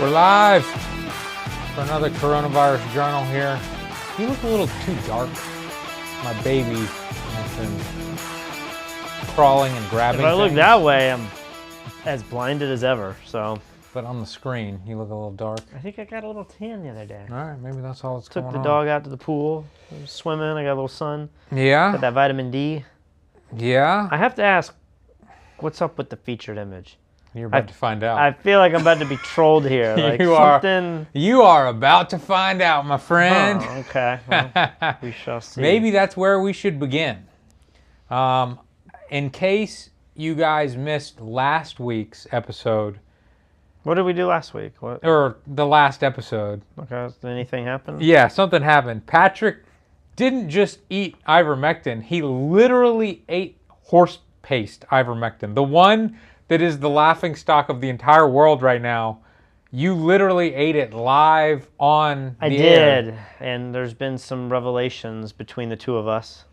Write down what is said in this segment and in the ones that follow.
We're live for another coronavirus journal here. You look a little too dark. My baby has been crawling and grabbing If I look things. that way, I'm as blinded as ever, so. But on the screen, you look a little dark. I think I got a little tan the other day. All right, maybe that's all that's going on. Took the dog out to the pool, I was swimming, I got a little sun. Yeah? Got that vitamin D. Yeah? I have to ask, what's up with the featured image? You're about to find out. I feel like I'm about to be trolled here. Like You are about to find out, my friend. Oh, okay. Well, we shall see. Maybe that's where we should begin. In case you guys missed last week's episode. What did we do last week? Or the last episode. Okay, did anything happen? Yeah, something happened. Patrick didn't just eat ivermectin. He literally ate horse paste ivermectin. The one that is the laughingstock of the entire world right now. You literally ate it live on the air. I did, and there's been some revelations between the two of us.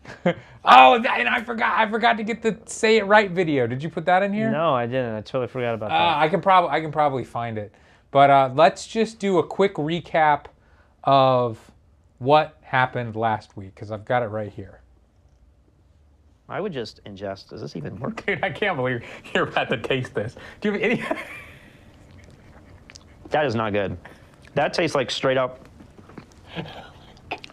Oh, and I forgot to get the say it right video. Did you put that in here? No, I didn't. I totally forgot about that. I can probably find it. But let's just do a quick recap of what happened last week, because I've got it right here. I would just ingest. Does this even work? Dude, I can't believe you're about to taste this. Do you have any? That is not good. That tastes like straight up.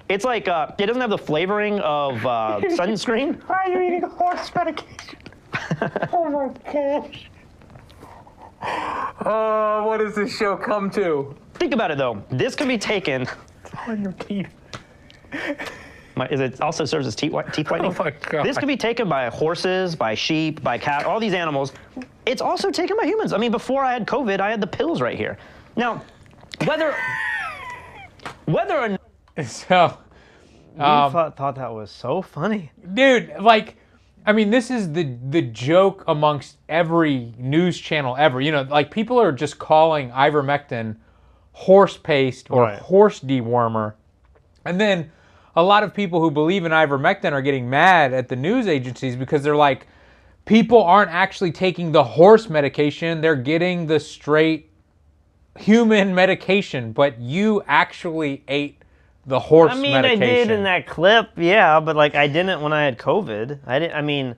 It's like, it doesn't have the flavoring of sunscreen. Why are you eating horse medication? Oh my gosh. Oh, what does this show come to? Think about it though. This can be taken. It's on your teeth. It also serves as teeth whitening? Oh my God. This can be taken by horses, by sheep, by cat, all these animals. It's also taken by humans. I mean, before I had COVID, I had the pills right here. Now, whether or not So, you thought that was so funny. dude, like, I mean, this is the joke amongst every news channel ever. You know, like, people are just calling ivermectin horse paste or horse dewormer. And then a lot of people who believe in ivermectin are getting mad at the news agencies because they're like, people aren't actually taking the horse medication. They're getting the straight human medication, but you actually ate the horse medication. I did in that clip, yeah, but like I didn't when I had COVID. I mean,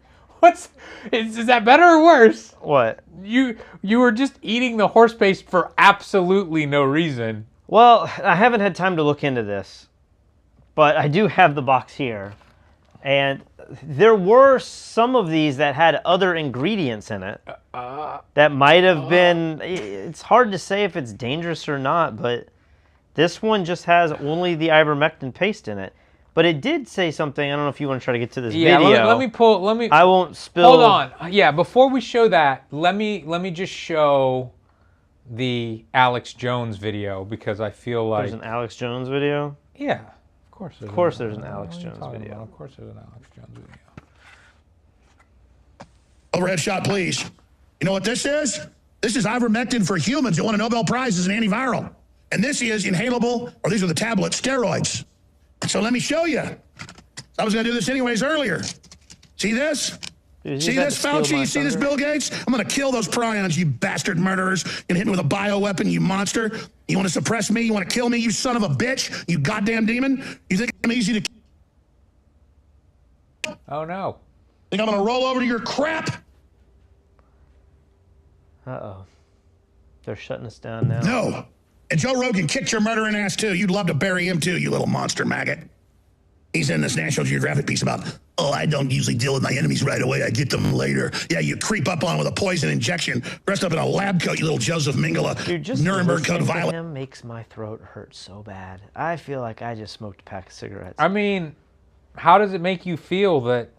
is that better or worse? What? You were just eating the horse paste for absolutely no reason. Well, I haven't had time to look into this, but I do have the box here, and there were some of these that had other ingredients in it that might have been. It's hard to say if it's dangerous or not, but this one just has only the ivermectin paste in it. But it did say something. I don't know if you want to try to get to this video. Let me. I won't spill. Hold on. Yeah, before we show that, let me just show the Alex Jones video because I feel like there's an Alex Jones video. Yeah. Of course there's an Alex Jones video. Of course there's an Alex Jones video. Overhead shot, please. You know what this is? This is ivermectin for humans that won a Nobel Prize as an antiviral. And this is inhalable, or these are the tablet steroids. So let me show you. I was going to do this anyways earlier. See this? See this, Fauci? See this, Bill Gates? I'm going to kill those prions, you bastard murderers. You're going to hit me with a bioweapon, you monster. You want to suppress me? You want to kill me, you son of a bitch? You goddamn demon? You think I'm easy to kill? Oh, no. Think I'm going to roll over to your crap? Uh-oh. They're shutting us down now. No. And Joe Rogan kicked your murdering ass, too. You'd love to bury him, too, you little monster maggot. He's in this National Geographic piece about, oh, I don't usually deal with my enemies right away. I get them later. Yeah, you creep up on him with a poison injection, dressed up in a lab coat, you little Joseph Mengele. Dude, just Nuremberg Code violent. Him makes my throat hurt so bad. I feel like I just smoked a pack of cigarettes. I mean, how does it make you feel that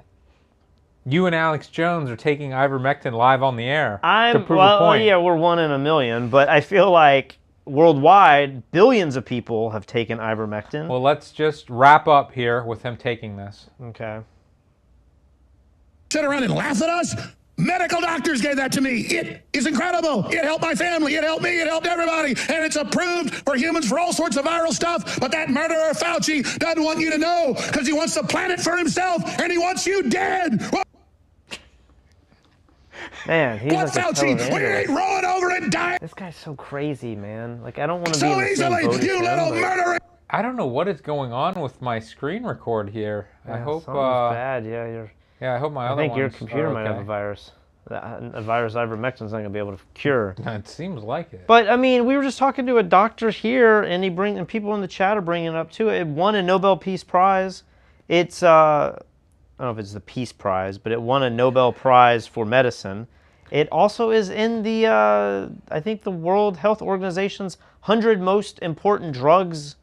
you and Alex Jones are taking ivermectin live on the air to prove a point? Yeah, we're 1 in a million, but I feel like worldwide, billions of people have taken ivermectin. Well, let's just wrap up here with him taking this. Okay. Sit around and laugh at us? Medical doctors gave that to me. It is incredible. It helped my family. It helped me. It helped everybody. And it's approved for humans for all sorts of viral stuff. But that murderer Fauci doesn't want you to know because he wants the planet for himself and he wants you dead. Man, he's What, like a Fauci? We televangelist. ain't rolling over and dying This guy's so crazy, man. Like, I don't want to be so in the same easily, boat as you him, little but- murderer. I don't know what is going on with my screen record here. I Yeah, hope. something's bad. Yeah, Yeah, I hope my I other think your ones computer are might have a okay. virus. A virus ivermectin's not going to be able to cure. It seems like it. But I mean, we were just talking to a doctor here, and and people in the chat are bringing it up too. It won a Nobel Peace Prize. It's I don't know if it's the Peace Prize, but it won a Nobel Prize for medicine. It also is in the I think the World Health Organization's 100 most important drugs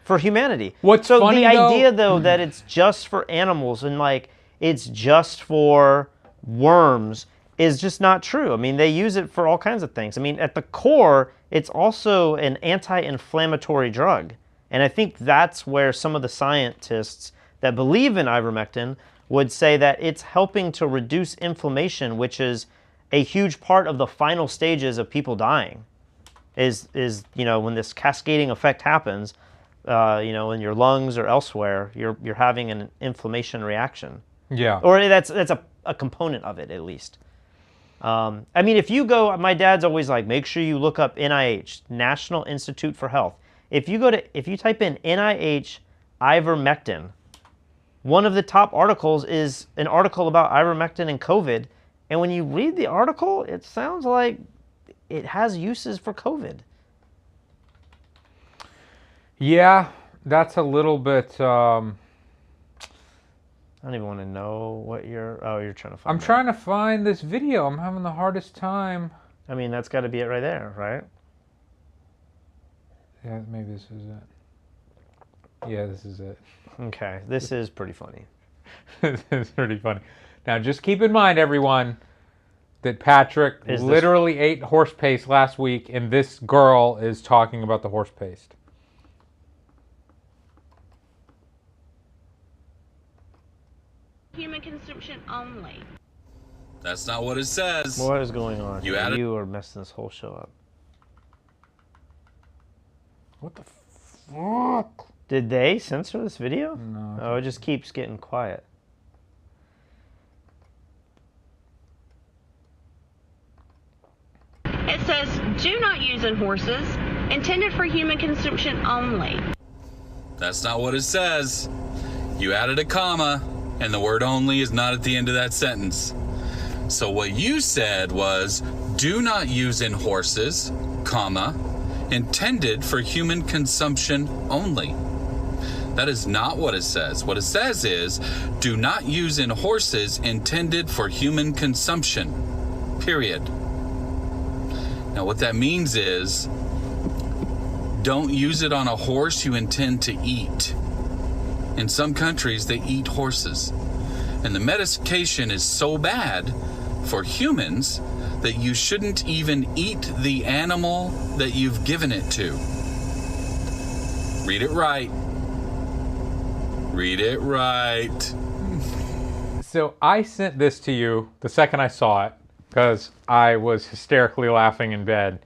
for humanity. What's so funny, the idea though that it's just for animals and like it's just for worms is just not true. I mean, they use it for all kinds of things. I mean, at the core, it's also an anti-inflammatory drug. And I think that's where some of the scientists that believe in ivermectin would say that it's helping to reduce inflammation, which is a huge part of the final stages of people dying. Is you know, when this cascading effect happens, you know, in your lungs or elsewhere, you're having an inflammation reaction. Yeah. Or that's a component of it, at least. I mean, if you go, my dad's always like, make sure you look up NIH, National Institute for Health. If you type in NIH ivermectin, one of the top articles is an article about ivermectin and COVID. And when you read the article, it sounds like it has uses for COVID. Yeah, that's a little bit. I don't even want to know what you're trying to find. I'm trying to find this video. I'm having the hardest time. I mean, that's got to be it right there, right? Yeah, maybe this is it. Yeah, this is it. Okay, this is pretty funny. This is pretty funny. Now, just keep in mind, everyone, that Patrick literally ate horse paste last week, and this girl is talking about the horse paste. Human consumption only. That's not what it says. What is going on? You added- You are messing this whole show up. What the fuck? Did they censor this video? No. Oh, it just keeps getting quiet. It says, do not use in horses, intended for human consumption only. That's not what it says. You added a comma, and the word only is not at the end of that sentence. So what you said was, do not use in horses, comma, intended for human consumption only. That is not what it says. What it says is, do not use in horses intended for human consumption, period. Now what that means is, don't use it on a horse you intend to eat. In some countries, they eat horses. And the medication is so bad for humans that you shouldn't even eat the animal that you've given it to. Read it right. Read it right. So I sent this to you the second I saw it because I was hysterically laughing in bed.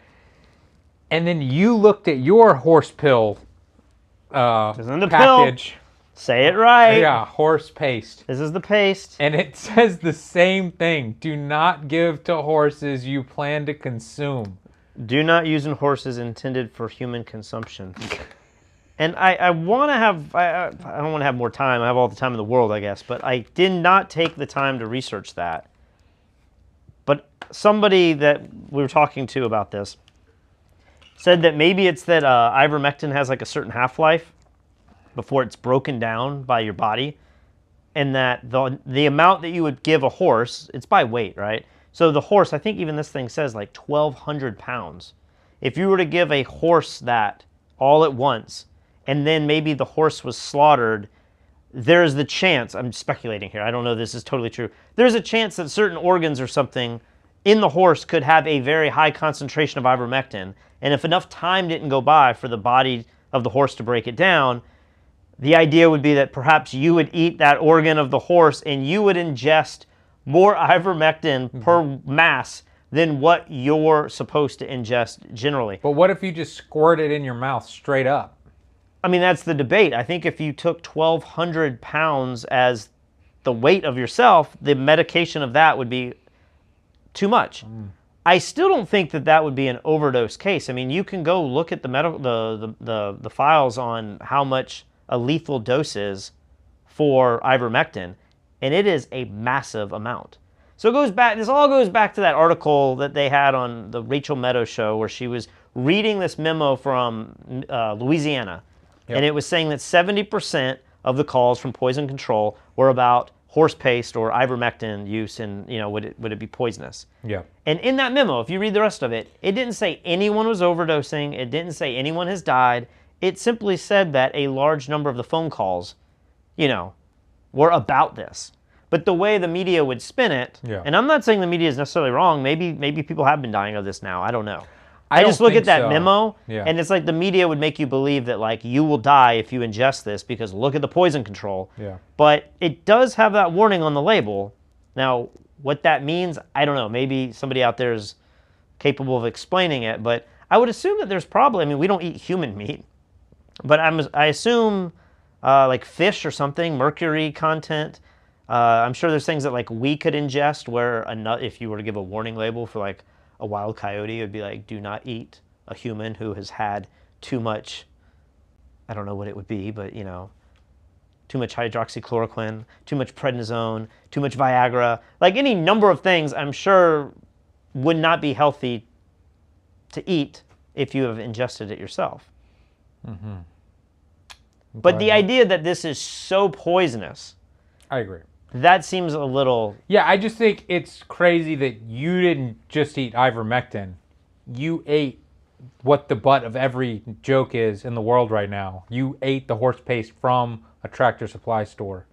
And then you looked at your horse pill It's in the package. pill. Say it right. Yeah, horse paste. This is the paste. And it says the same thing. Do not give to horses you plan to consume. Do not use in horses intended for human consumption. And I want to have, I don't want to have more time. I have all the time in the world, I guess. But I did not take the time to research that. But somebody that we were talking to about this said that maybe it's that ivermectin has like a certain half-life before it's broken down by your body. And that the amount that you would give a horse, it's by weight, right? So the horse, I think even this thing says like 1,200 pounds. If you were to give a horse that all at once, and then maybe the horse was slaughtered, there's the chance, I'm speculating here, I don't know if this is totally true, there's a chance that certain organs or something in the horse could have a very high concentration of ivermectin, and if enough time didn't go by for the body of the horse to break it down, the idea would be that perhaps you would eat that organ of the horse and you would ingest more ivermectin per mass than what you're supposed to ingest generally. But what if you just squirt it in your mouth straight up? I mean, that's the debate. I think if you took 1,200 pounds as the weight of yourself, the medication of that would be too much. I still don't think that would be an overdose case. I mean, you can go look at the files on how much a lethal dose is for ivermectin, and it is a massive amount. So it goes back. This all goes back to that article that they had on the Rachel Maddow show, where she was reading this memo from Louisiana, and it was saying that 70% of the calls from poison control were about horse paste or ivermectin use, and would it be poisonous? Yeah. And in that memo, if you read the rest of it, it didn't say anyone was overdosing. It didn't say anyone has died. It simply said that a large number of the phone calls, were about this. But the way the media would spin it, and I'm not saying the media is necessarily wrong. Maybe people have been dying of this now. I don't know. I just look at that memo, and it's like the media would make you believe that like you will die if you ingest this because look at the poison control. Yeah. But it does have that warning on the label. Now, what that means, I don't know. Maybe somebody out there is capable of explaining it. But I would assume that there's probably, I mean, we don't eat human meat, but I assume like fish or something, mercury content. I'm sure there's things that like we could ingest where if you were to give a warning label for like a wild coyote, it would be like, do not eat a human who has had too much, I don't know what it would be, but too much hydroxychloroquine, too much prednisone, too much Viagra, like any number of things I'm sure would not be healthy to eat if you have ingested it yourself. Mm-hmm. But the idea that this is so poisonous, I agree. That seems a little... Yeah, I just think it's crazy that you didn't just eat ivermectin. You ate what the butt of every joke is in the world right now. You ate the horse paste from a Tractor Supply store.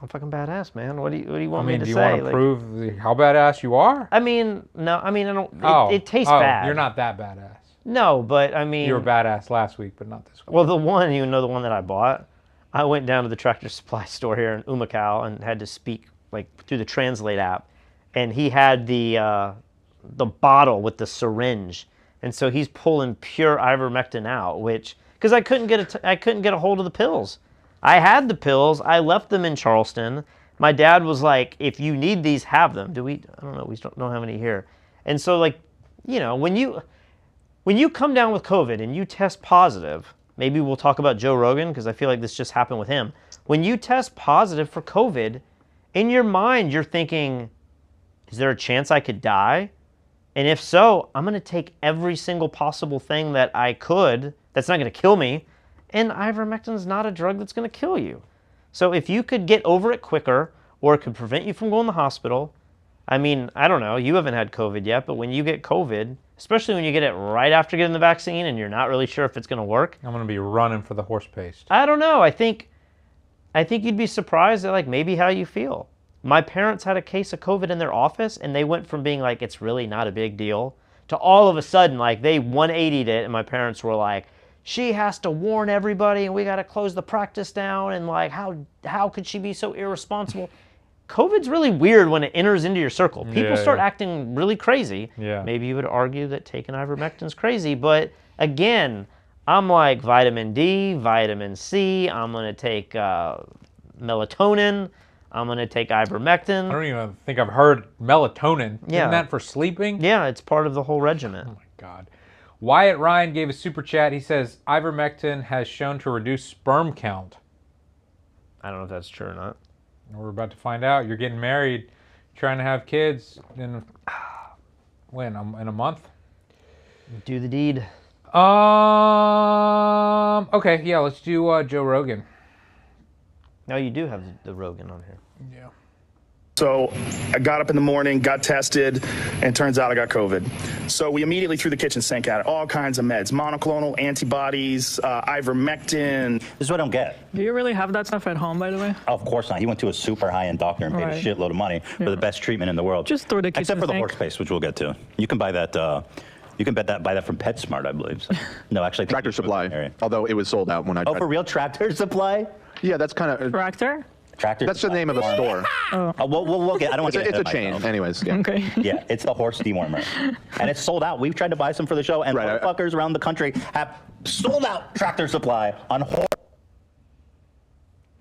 I'm fucking badass, man. What do you want me to say? Do you want to prove how badass you are? I mean, no. I mean, I don't... It tastes bad. You're not that badass. No, but I mean... You were badass last week, but not this week. Well, the one that I bought, I went down to the Tractor Supply store here in Umacow and had to speak like through the Translate app, and he had the bottle with the syringe, and so he's pulling pure ivermectin out, which because I couldn't get a hold of the pills. I had the pills. I left them in Charleston. My dad was like, "If you need these, have them." I don't know. We don't have any here, and so like, when you come down with COVID and you test positive. Maybe we'll talk about Joe Rogan because I feel like this just happened with him. When you test positive for COVID, in your mind you're thinking, is there a chance I could die? And if so, I'm going to take every single possible thing that I could that's not going to kill me. And ivermectin is not a drug that's going to kill you. So if you could get over it quicker or it could prevent you from going to the hospital, I mean, I don't know, you haven't had COVID yet, but when you get COVID, especially when you get it right after getting the vaccine and you're not really sure if it's going to work. I'm going to be running for the horse paste. I don't know. I think you'd be surprised at like maybe how you feel. My parents had a case of COVID in their office and they went from being like, it's really not a big deal, to all of a sudden like they 180'd it, and my parents were like, she has to warn everybody and we got to close the practice down, and like how could she be so irresponsible? COVID's really weird when it enters into your circle. People start acting really crazy. Yeah. Maybe you would argue that taking ivermectin's crazy, but again, I'm like vitamin D, vitamin C, I'm going to take melatonin, I'm going to take ivermectin. I don't even think I've heard melatonin. Yeah. Isn't that for sleeping? Yeah, it's part of the whole regimen. Oh my God. Wyatt Ryan gave a super chat. He says, ivermectin has shown to reduce sperm count. I don't know if that's true or not. We're about to find out. You're getting married, trying to have kids in a month? Do the deed. Okay, yeah, let's do Joe Rogan. No, you do have the Rogan on here. Yeah. So I got up in the morning, got tested, and turns out I got COVID. So we immediately threw the kitchen sink at it. All kinds of meds, monoclonal antibodies, ivermectin. This is what I don't get. Do you really have that stuff at home, by the way? Oh, of course not. He went to a super high-end doctor and paid a shitload of money for the best treatment in the world. Just throw the kitchen Except for the sink. horse paste, which we'll get to. You can buy that. You can buy that from PetSmart, I believe. So. No, actually, I think Tractor Supply. Although it was sold out when I. Oh, for real, Tractor Supply? Yeah, that's kind of. Tractor? Tractor. That's the name of a store. We'll get. I don't want to get. It's a chain, anyways. Yeah. Okay. Yeah, it's the horse dewormer, and it's sold out. We've tried to buy some for the show, and motherfuckers around the country have sold out Tractor Supply on horse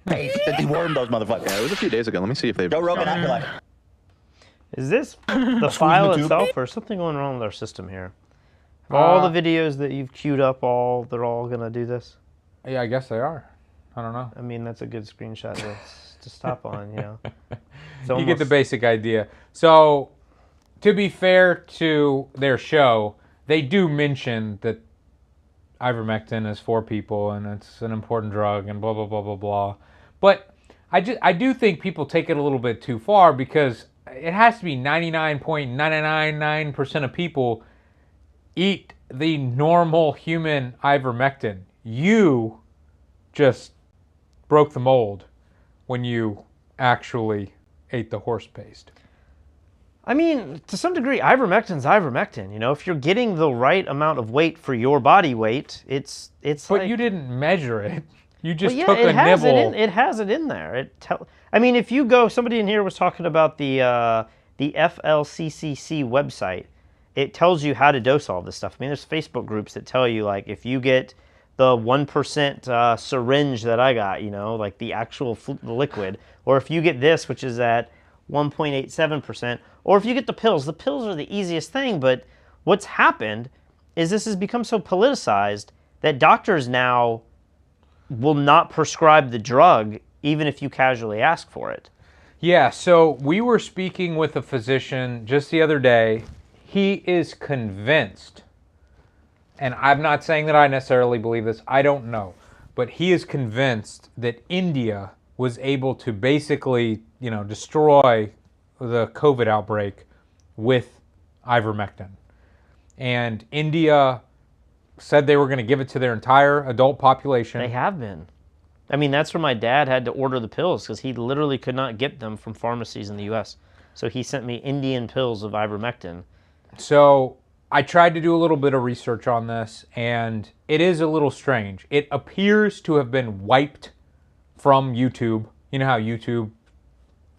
paste to deworm those motherfuckers. Yeah, it was a few days ago. Let me see if they've. Joe Rogan, I feel like. Is this the file itself, or something going wrong with our system here? All the videos that you've queued up, they're all gonna do this? Yeah, I guess they are. I don't know. I mean, that's a good screenshot to stop on, you know. You get the basic idea. So, to be fair to their show, they do mention that ivermectin is for people and it's an important drug and blah, blah, blah, blah, blah. But I do think people take it a little bit too far, because it has to be 99.999% of people eat the normal human ivermectin. You just broke the mold when you actually ate the horse paste. I mean, to some degree, ivermectin's ivermectin. You know, if you're getting the right amount of weight for your body weight, it's But like, you didn't measure it. You just well, took a nibble. It has it in there. I mean, if you go, somebody in here was talking about the FLCCC website. It tells you how to dose all this stuff. I mean, there's Facebook groups that tell you, like, if you get the 1% syringe that I got, you know, like the actual the liquid, or if you get this, which is at 1.87%, or if you get the pills are the easiest thing. But what's happened is this has become so politicized that doctors now will not prescribe the drug even if you casually ask for it. Yeah, so we were speaking with a physician just the other day. He is convinced, and I'm not saying that I necessarily believe this, I don't know, but he is convinced that India was able to basically, you know, destroy the COVID outbreak with ivermectin. And India said they were going to give it to their entire adult population. They have been. I mean, that's where my dad had to order the pills, because he literally could not get them from pharmacies in the U.S. So he sent me Indian pills of ivermectin. So I tried to do a little bit of research on this, and it is a little strange. It appears to have been wiped from YouTube. You know how YouTube,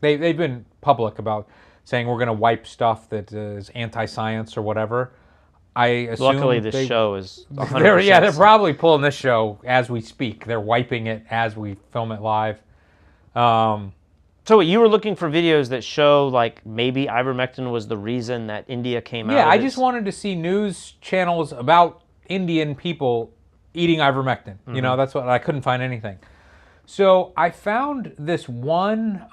they've been public about saying we're going to wipe stuff that is anti-science or whatever. I assume luckily this show is 100%. They're probably pulling this show as we speak. They're wiping it as we film it live. So you were looking for videos that show, like, maybe ivermectin was the reason that India came out? Yeah, I just wanted to see news channels about Indian people eating ivermectin. You know, that's what I couldn't find anything. So I found this one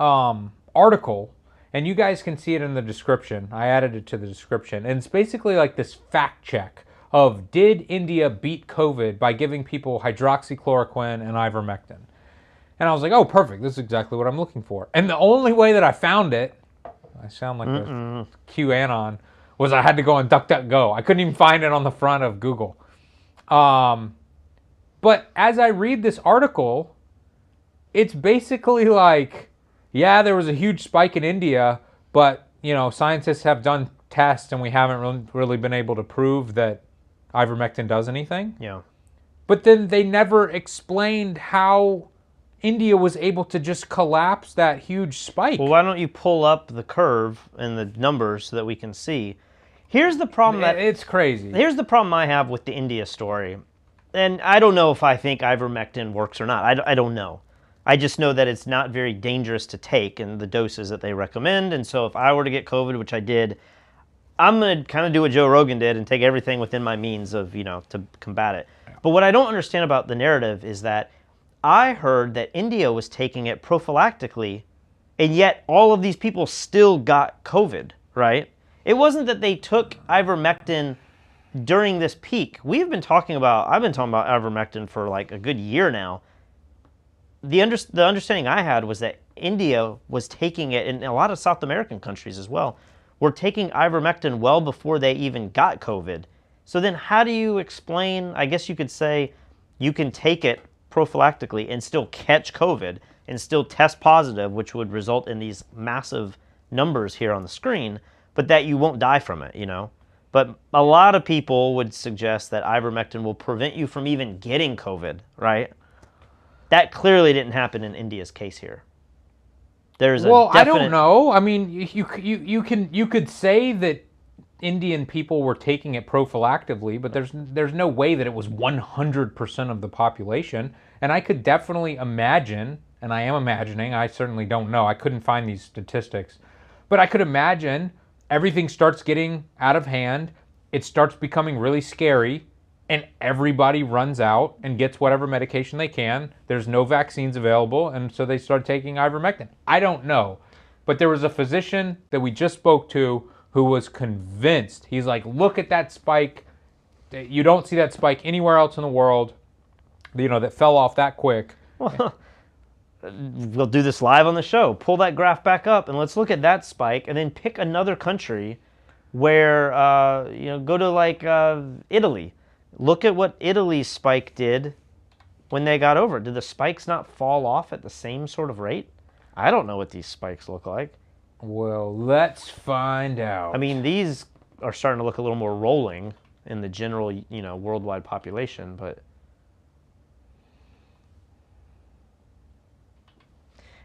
article, and you guys can see it in the description. I added it to the description. And it's basically like this fact check of, did India beat COVID by giving people hydroxychloroquine and ivermectin? And I was like, oh, perfect. This is exactly what I'm looking for. And the only way that I found it, I sound like a QAnon, was I had to go on DuckDuckGo. I couldn't even find it on the front of Google. But as I read this article, it's basically like, yeah, there was a huge spike in India, but, you know, scientists have done tests and we haven't really been able to prove that ivermectin does anything. Yeah. But then they never explained how India was able to just collapse that huge spike. Well, why don't you pull up the curve and the numbers so that we can see? Here's the problem it's crazy. Here's the problem I have with the India story. And I don't know if I think ivermectin works or not. I don't know. I just know that it's not very dangerous to take in the doses that they recommend. And so if I were to get COVID, which I did, I'm going to kind of do what Joe Rogan did and take everything within my means of, you know, to combat it. But what I don't understand about the narrative is that I heard that India was taking it prophylactically, and yet all of these people still got COVID, right? It wasn't that they took ivermectin during this peak. I've been talking about ivermectin for like a good year now. The understanding I had was that India was taking it, and a lot of South American countries as well, were taking ivermectin well before they even got COVID. So then how do you explain, I guess you could say, you can take it prophylactically and still catch COVID and still test positive, which would result in these massive numbers here on the screen, but that you won't die from it, you know? But a lot of people would suggest that ivermectin will prevent you from even getting COVID, right? That clearly didn't happen in India's case here. There's I don't know. I mean, you could say that Indian people were taking it prophylactically, but there's no way that it was 100% of the population. And I could definitely imagine, and I am imagining, I certainly don't know, I couldn't find these statistics, But I could imagine everything starts getting out of hand. It starts becoming really scary, and everybody runs out and gets whatever medication they can. There's no vaccines available, and so they start taking ivermectin. I don't know. But there was a physician that we just spoke to who was convinced. He's like, look at that spike. You don't see that spike anywhere else in the world, that fell off that quick. We'll do this live on the show. Pull that graph back up, and let's look at that spike, and then pick another country where, go to Italy. Look at what Italy's spike did when they got over. Did the spikes not fall off at the same sort of rate? I don't know what these spikes look like. Well, let's find out. I mean, these are starting to look a little more rolling in the general, worldwide population, but...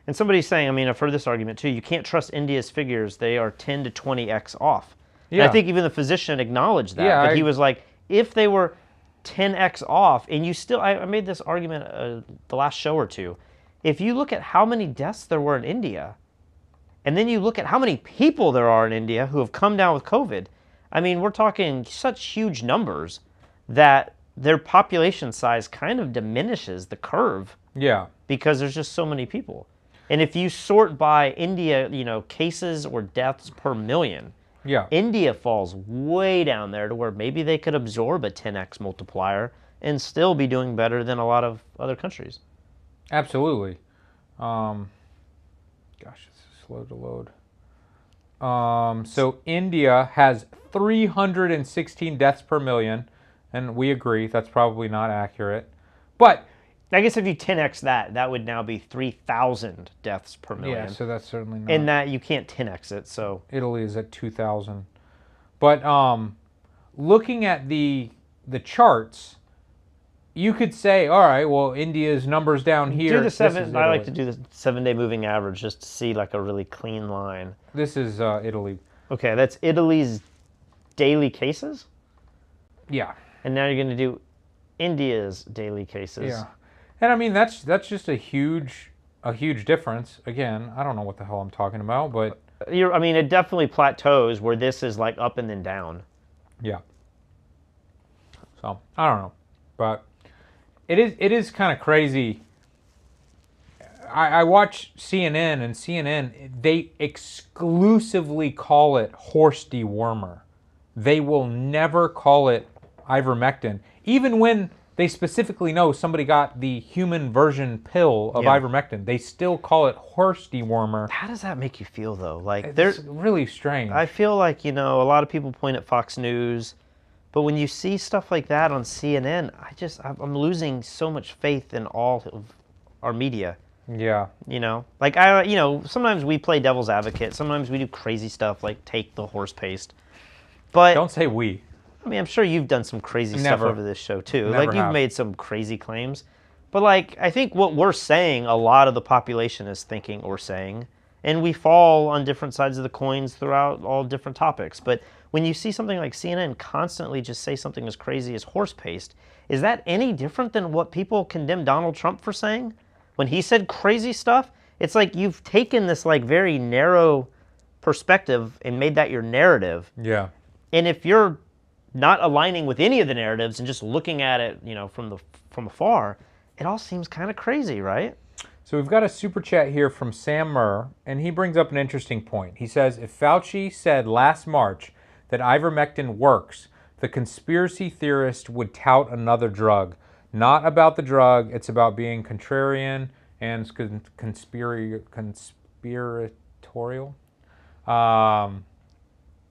And somebody's saying, I mean, I've heard this argument too, you can't trust India's figures. They are 10 to 20x off. Yeah. And I think even the physician acknowledged that. Yeah, but he was like, if they were 10x off, and you still, I made this argument the last show or two. If you look at how many deaths there were in India, and then you look at how many people there are in India who have come down with COVID, I mean, we're talking such huge numbers that their population size kind of diminishes the curve. Yeah. Because there's just so many people. And if you sort by India, cases or deaths per million, yeah, India falls way down there to where maybe they could absorb a 10x multiplier and still be doing better than a lot of other countries. Absolutely. Gosh, it's slow to load. So India has 316 deaths per million, and we agree that's probably not accurate. But I guess if you 10x that would now be 3,000 deaths per million. Yeah, so that's certainly not. And that you can't 10x it, so. Italy is at 2,000. But looking at the charts, you could say, all right, well, India's numbers down here. Do the seven. I like to do the 7-day moving average just to see like a really clean line. This is Italy. Okay, that's Italy's daily cases? Yeah. And now you're going to do India's daily cases. Yeah. And I mean, that's just a huge difference. Again, I don't know what the hell I'm talking about, but I mean, it definitely plateaus where this is like up and then down. Yeah. So I don't know, but it is kind of crazy. I watch CNN, and CNN, they exclusively call it horse dewormer. They will never call it ivermectin, even when they specifically know somebody got the human version pill of ivermectin. They still call it horse dewormer. How does that make you feel, though? Like, it's really strange. I feel like, a lot of people point at Fox News, but when you see stuff like that on CNN, I'm losing so much faith in all of our media. Yeah. Like, sometimes we play devil's advocate. Sometimes we do crazy stuff like take the horse paste. But don't say we. I mean, I'm sure you've done some crazy stuff over this show, too. Never you've have. made some crazy claims. But, I think what we're saying, a lot of the population is thinking or saying, and we fall on different sides of the coins throughout all different topics. But when you see something like CNN constantly just say something as crazy as horse paste, is that any different than what people condemn Donald Trump for saying? When he said crazy stuff, it's like you've taken this, very narrow perspective and made that your narrative. Yeah. And if you're not aligning with any of the narratives and just looking at it, from afar, it all seems kind of crazy, right? So we've got a super chat here from Sam Murr, and he brings up an interesting point. He says, if Fauci said last March that ivermectin works, the conspiracy theorist would tout another drug. Not about the drug, it's about being contrarian and conspiratorial.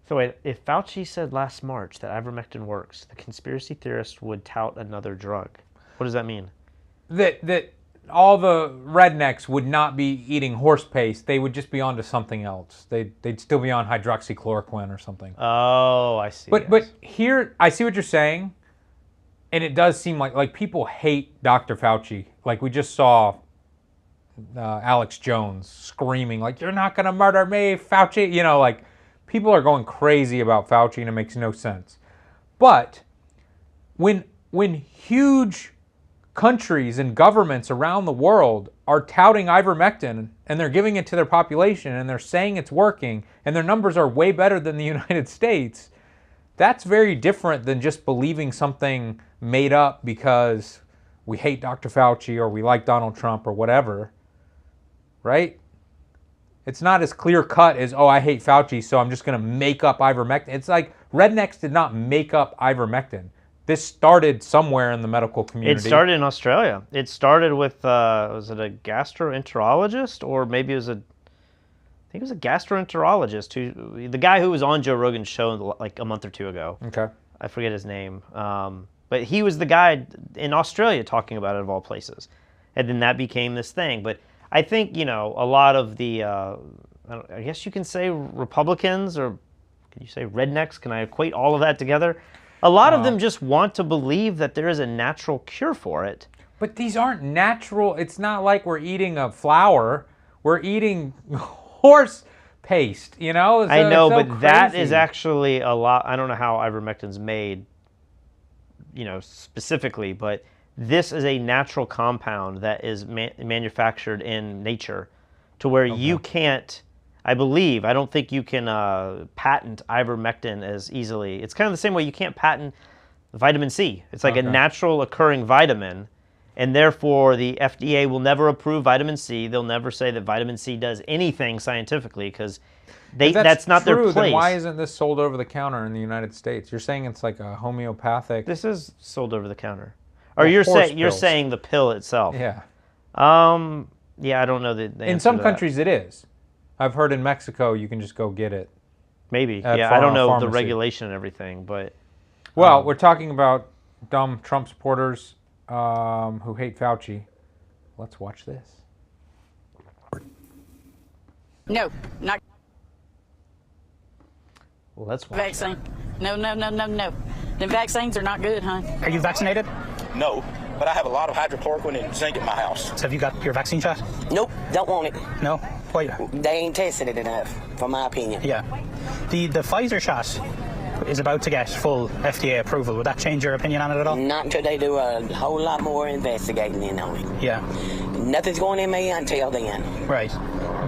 So wait, if Fauci said last March that ivermectin works, the conspiracy theorist would tout another drug. What does that mean? That all the rednecks would not be eating horse paste. They would just be onto something else. They'd still be on hydroxychloroquine or something. Oh, I see. But here, I see what you're saying, and it does seem like people hate Dr. Fauci. Like we just saw Alex Jones screaming, like, you're not going to murder me, Fauci. People are going crazy about Fauci, and it makes no sense. But when huge countries and governments around the world are touting ivermectin and they're giving it to their population and they're saying it's working and their numbers are way better than the United States, that's very different than just believing something made up because we hate Dr. Fauci or we like Donald Trump or whatever, right? It's not as clear cut as, oh, I hate Fauci, so I'm just going to make up ivermectin. It's like rednecks did not make up ivermectin. This started somewhere in the medical community. It started in Australia. It started with, was it a gastroenterologist, or maybe it was I think it was a gastroenterologist, the guy who was on Joe Rogan's show like a month or two ago. Okay. I forget his name. But he was the guy in Australia talking about it, of all places. And then that became this thing. But I think, a lot of the, I guess you can say Republicans, or can you say rednecks? Can I equate all of that together? A lot of them just want to believe that there is a natural cure for it. But these aren't natural. It's not like we're eating a flower. We're eating horse paste, I know, so but crazy. that is actually a lot. I don't know how ivermectin's made, specifically, but this is a natural compound that is manufactured in nature to where you can't, I don't think you can patent ivermectin as easily. It's kind of the same way you can't patent vitamin C. It's like a natural occurring vitamin, and therefore the FDA will never approve vitamin C. They'll never say that vitamin C does anything scientifically because that's not their place. Then why isn't this sold over the counter in the United States? You're saying it's like a homeopathic. This is sold over the counter. Or you're saying the pill itself. Yeah. Yeah, I don't know the answer in some to countries it is. I've heard in Mexico you can just go get it. Maybe. Yeah, I don't know the regulation and everything, but. Well, we're talking about dumb Trump supporters who hate Fauci. Let's watch this. No, not. Well, let's watch vaccine. No. The vaccines are not good, huh? Are you vaccinated? No, but I have a lot of hydrochloroquine and zinc in my house. So have you got your vaccine shot? Nope, don't want it. No? Why? They ain't tested it enough, from my opinion. Yeah. The Pfizer shot is about to get full FDA approval. Would that change your opinion on it at all? Not until they do a whole lot more investigating in on it. Yeah. Nothing's going in me until then. Right.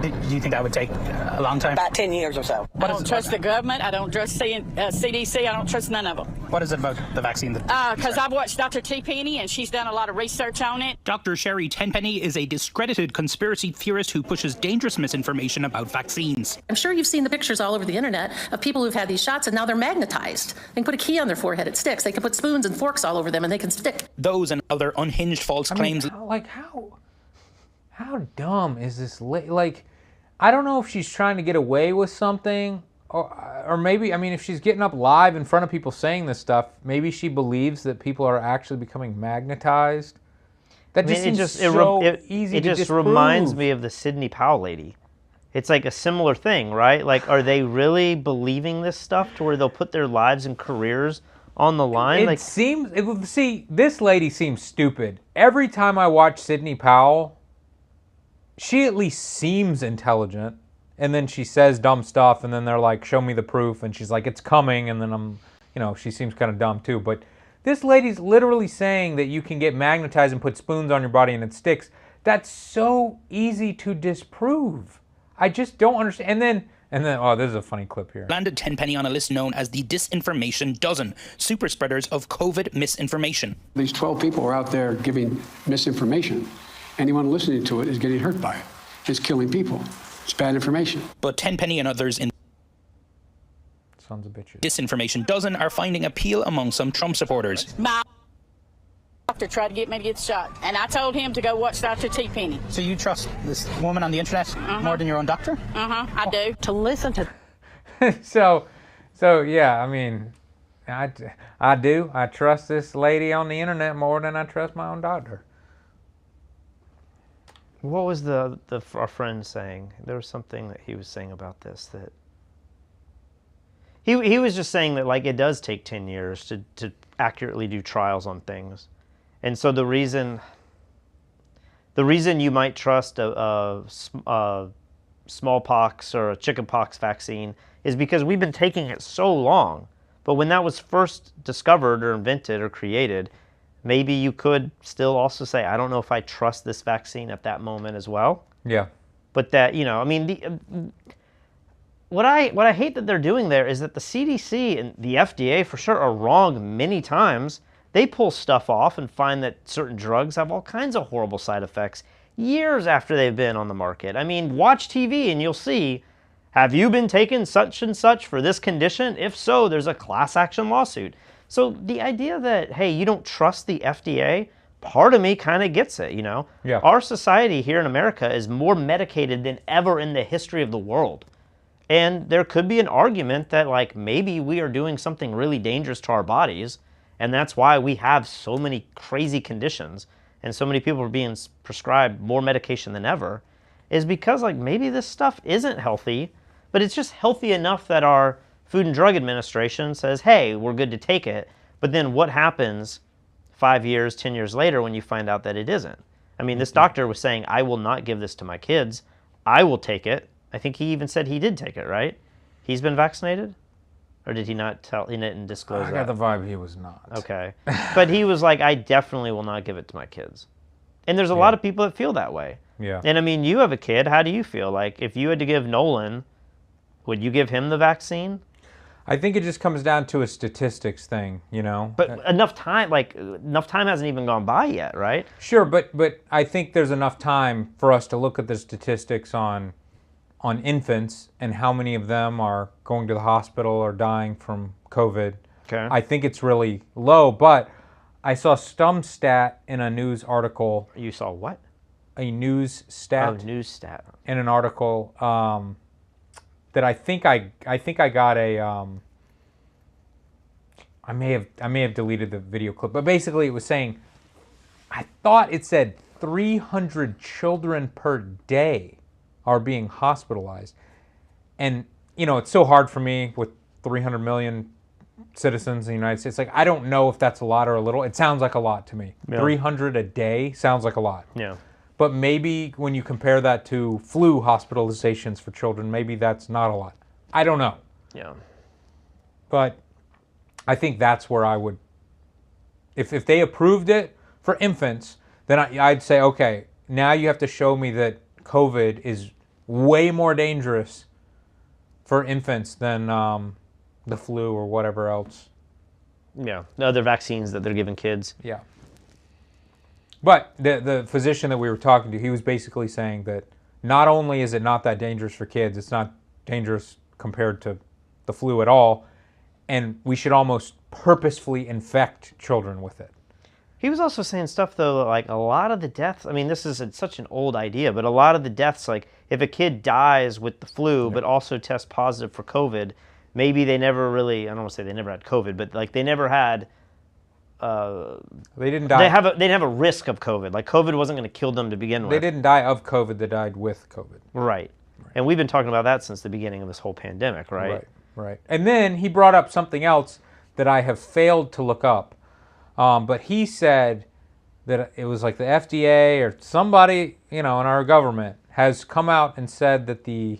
Do you think that would take a long time? About 10 years or so. I don't trust the government. I don't trust CDC. I don't trust none of them. What is it about the vaccine? Because I've watched Dr. T. Penny, and she's done a lot of research on it. Dr. Sherry Tenpenny is a discredited conspiracy theorist who pushes dangerous misinformation about vaccines. I'm sure you've seen the pictures all over the internet of people who've had these shots, and now they're magnetized. They can put a key on their forehead, it sticks. They can put spoons and forks all over them, and they can stick. Those and other unhinged false claims. How dumb is this? I don't know if she's trying to get away with something, or maybe, if she's getting up live in front of people saying this stuff, maybe she believes that people are actually becoming magnetized. That just seems so easy to disprove. It just reminds me of the Sidney Powell lady. It's like a similar thing, right? Like, are they really believing this stuff to where they'll put their lives and careers on the line? This lady seems stupid. Every time I watch Sidney Powell, she at least seems intelligent, and then she says dumb stuff, and then they're like, show me the proof, and she's like, it's coming, and then she seems kind of dumb too. But this lady's literally saying that you can get magnetized and put spoons on your body and it sticks. That's so easy to disprove. I just don't understand. And then, oh, this is a funny clip here. Landed Tenpenny on a list known as the Disinformation Dozen, super spreaders of COVID misinformation. These 12 people are out there giving misinformation. Anyone listening to it is getting hurt by it. It's killing people. It's bad information. But Tenpenny and others in Sons of bitches. Disinformation Dozen are finding appeal among some Trump supporters. My doctor tried to get me to get the shot, and I told him to go watch Dr. T. Penny. So you trust this woman on the internet more than your own doctor? I do. To listen to. So yeah, I do. I trust this lady on the internet more than I trust my own doctor. What was our friend saying? There was something that he was saying about this, that he was just saying that it does take 10 years to accurately do trials on things. And so the reason you might trust a smallpox or a chickenpox vaccine is because we've been taking it so long. But when that was first discovered or invented or created, maybe you could still also say, I don't know if I trust this vaccine at that moment as well. Yeah. But that, I mean, what I hate that they're doing there is that the CDC and the FDA for sure are wrong many times. They pull stuff off and find that certain drugs have all kinds of horrible side effects years after they've been on the market. I mean, watch TV and you'll see, have you been taking such and such for this condition? If so, there's a class action lawsuit. So the idea that, hey, you don't trust the FDA, part of me kind of gets it, Yeah. Our society here in America is more medicated than ever in the history of the world. And there could be an argument that, like, maybe we are doing something really dangerous to our bodies, and that's why we have so many crazy conditions and so many people are being prescribed more medication than ever, is because, like, maybe this stuff isn't healthy, but it's just healthy enough that our Food and Drug Administration says, hey, we're good to take it. But then what happens 5 years, 10 years later when you find out that it isn't? I mean, this doctor was saying, I will not give this to my kids. I will take it. I think he even said he did take it, right? He's been vaccinated? Or did he not tell? He didn't disclose that? I got the vibe he was not. Okay. But he was like, I definitely will not give it to my kids. And there's a lot of people that feel that way. Yeah. And I mean, you have a kid. How do you feel? Like, if you had to give Nolan, would you give him the vaccine? I think it just comes down to a statistics thing, But enough time hasn't even gone by yet, right? Sure, but I think there's enough time for us to look at the statistics on infants and how many of them are going to the hospital or dying from COVID. Okay. I think it's really low, but I saw some stat in a news article. You saw what? A news stat. Oh, news stat. In an article that I think I got a. I may have deleted the video clip, but basically it was saying, I thought it said 300 children per day are being hospitalized. And, it's so hard for me with 300 million citizens in the United States. Like, I don't know if that's a lot or a little. It sounds like a lot to me. Yeah. 300 a day sounds like a lot. Yeah. But maybe when you compare that to flu hospitalizations for children, maybe that's not a lot. I don't know. Yeah. But I think that's where I would, if they approved it for infants, then I'd say, okay, now you have to show me that COVID is way more dangerous for infants than the flu or whatever else. Yeah, the other vaccines that they're giving kids. Yeah. But the physician that we were talking to, he was basically saying that not only is it not that dangerous for kids, it's not dangerous compared to the flu at all, and we should almost purposefully infect children with it. He was also saying stuff, though, like a lot of the deaths, I mean, this is such an old idea, but a lot of the deaths, like if a kid dies with the flu, but also tests positive for COVID, maybe they never really, I don't want to say they never had COVID, but like they never had, they didn't die. They didn't have a risk of COVID. Like COVID wasn't going to kill them to begin with. They didn't die of COVID, they died with COVID. Right. And we've been talking about that since the beginning of this whole pandemic, right? Right. And then he brought up something else that I have failed to look up. But he said that it was like the FDA or somebody, in our government has come out and said that the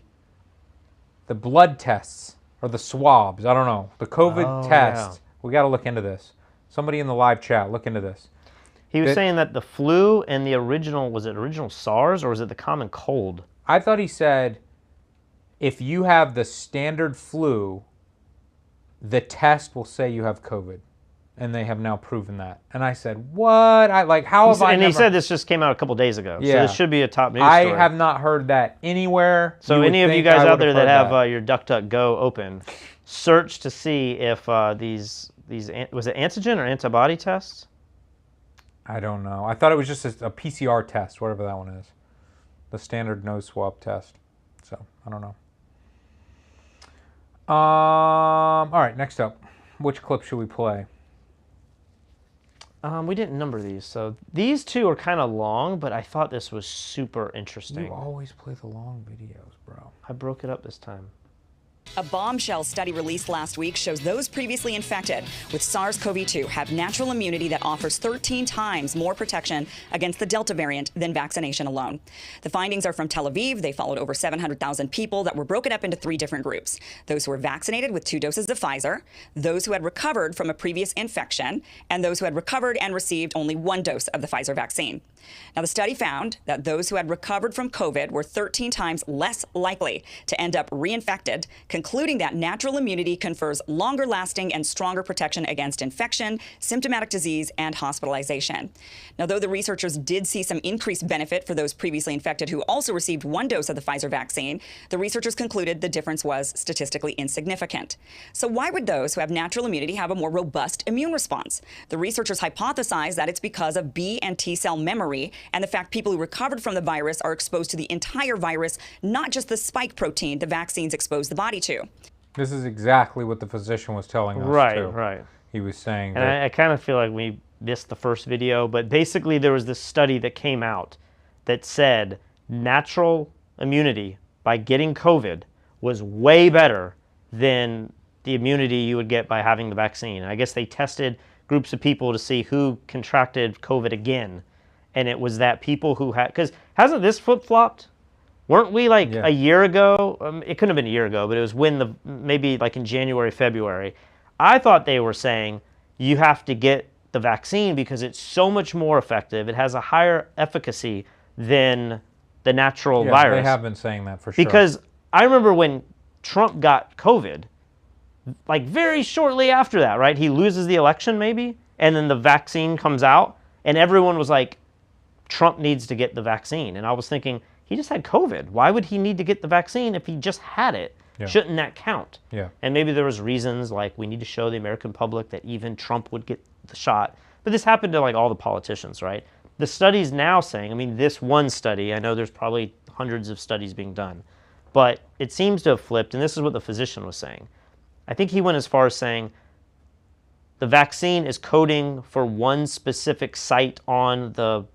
blood tests or the swabs, I don't know, the COVID test, we got to look into this. Somebody in the live chat, look into this. He was saying that the flu and the original, was it original SARS or was it the common cold? I thought he said if you have the standard flu, the test will say you have COVID. And they have now proven that. And I said, what? How have I And he said this just came out a couple days ago. Yeah. So this should be a top news story. I have not heard that anywhere. So any of you guys out there that have your DuckDuckGo open, search to see if these was it antigen or antibody tests? I don't know. I thought it was just a PCR test, whatever that one is. The standard nose swab test. So, I don't know. All right, next up. Which clip should we play? We didn't number these, so these two are kind of long, but I thought this was super interesting. You always play the long videos, bro. I broke it up this time. A bombshell study released last week shows those previously infected with SARS-CoV-2 have natural immunity that offers 13 times more protection against the Delta variant than vaccination alone. The findings are from Tel Aviv. They followed over 700,000 people that were broken up into 3 different groups. Those who were vaccinated with 2 doses of Pfizer, those who had recovered from a previous infection, and those who had recovered and received only 1 dose of the Pfizer vaccine. Now, the study found that those who had recovered from COVID were 13 times less likely to end up reinfected, concluding that natural immunity confers longer lasting and stronger protection against infection, symptomatic disease, and hospitalization. Now, though the researchers did see some increased benefit for those previously infected who also received 1 dose of the Pfizer vaccine, the researchers concluded the difference was statistically insignificant. So why would those who have natural immunity have a more robust immune response? The researchers hypothesized that it's because of B and T cell memory and the fact people who recovered from the virus are exposed to the entire virus, not just the spike protein the vaccines expose the body to. This is exactly what the physician was telling us, too. Right. He was saying and that... I kind of feel like we missed the first video, but basically there was this study that came out that said natural immunity by getting COVID was way better than the immunity you would get by having the vaccine. And I guess they tested groups of people to see who contracted COVID again. And it was that people who had, because hasn't this flip-flopped? Weren't we like a year ago? It couldn't have been a year ago, but it was when maybe like in January, February. I thought they were saying you have to get the vaccine because it's so much more effective. It has a higher efficacy than the natural virus. They have been saying that for sure. Because I remember when Trump got COVID, like very shortly after that, right? He loses the election maybe, and then the vaccine comes out, and everyone was like, Trump needs to get the vaccine. And I was thinking, he just had COVID. Why would he need to get the vaccine if he just had it? Yeah. Shouldn't that count? Yeah. And maybe there was reasons like we need to show the American public that even Trump would get the shot. But this happened to like all the politicians, right? The study's now saying, I mean, this one study, I know there's probably hundreds of studies being done, but it seems to have flipped, and this is what the physician was saying. I think he went as far as saying the vaccine is coding for one specific site on the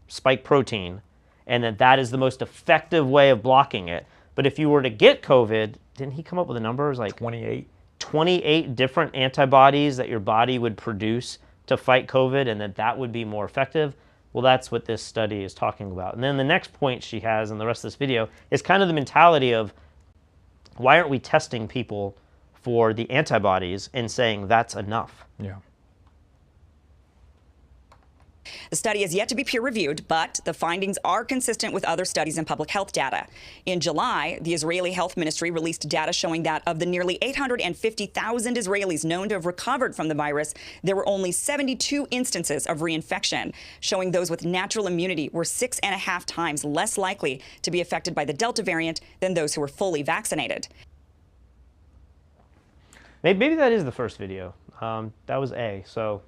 spike protein, and that is the most effective way of blocking it. But if you were to get COVID, didn't he come up with the numbers like 28 different antibodies that your body would produce to fight COVID, and that would be more effective? Well, that's what this study is talking about. And then the next point she has in the rest of this video is kind of the mentality of why aren't we testing people for the antibodies and saying that's enough? Yeah. The study is yet to be peer-reviewed, but the findings are consistent with other studies and public health data. In July, the Israeli Health Ministry released data showing that of the nearly 850,000 Israelis known to have recovered from the virus, there were only 72 instances of reinfection, showing those with natural immunity were 6.5 times less likely to be affected by the Delta variant than those who were fully vaccinated. Maybe that is the first video. That was A. So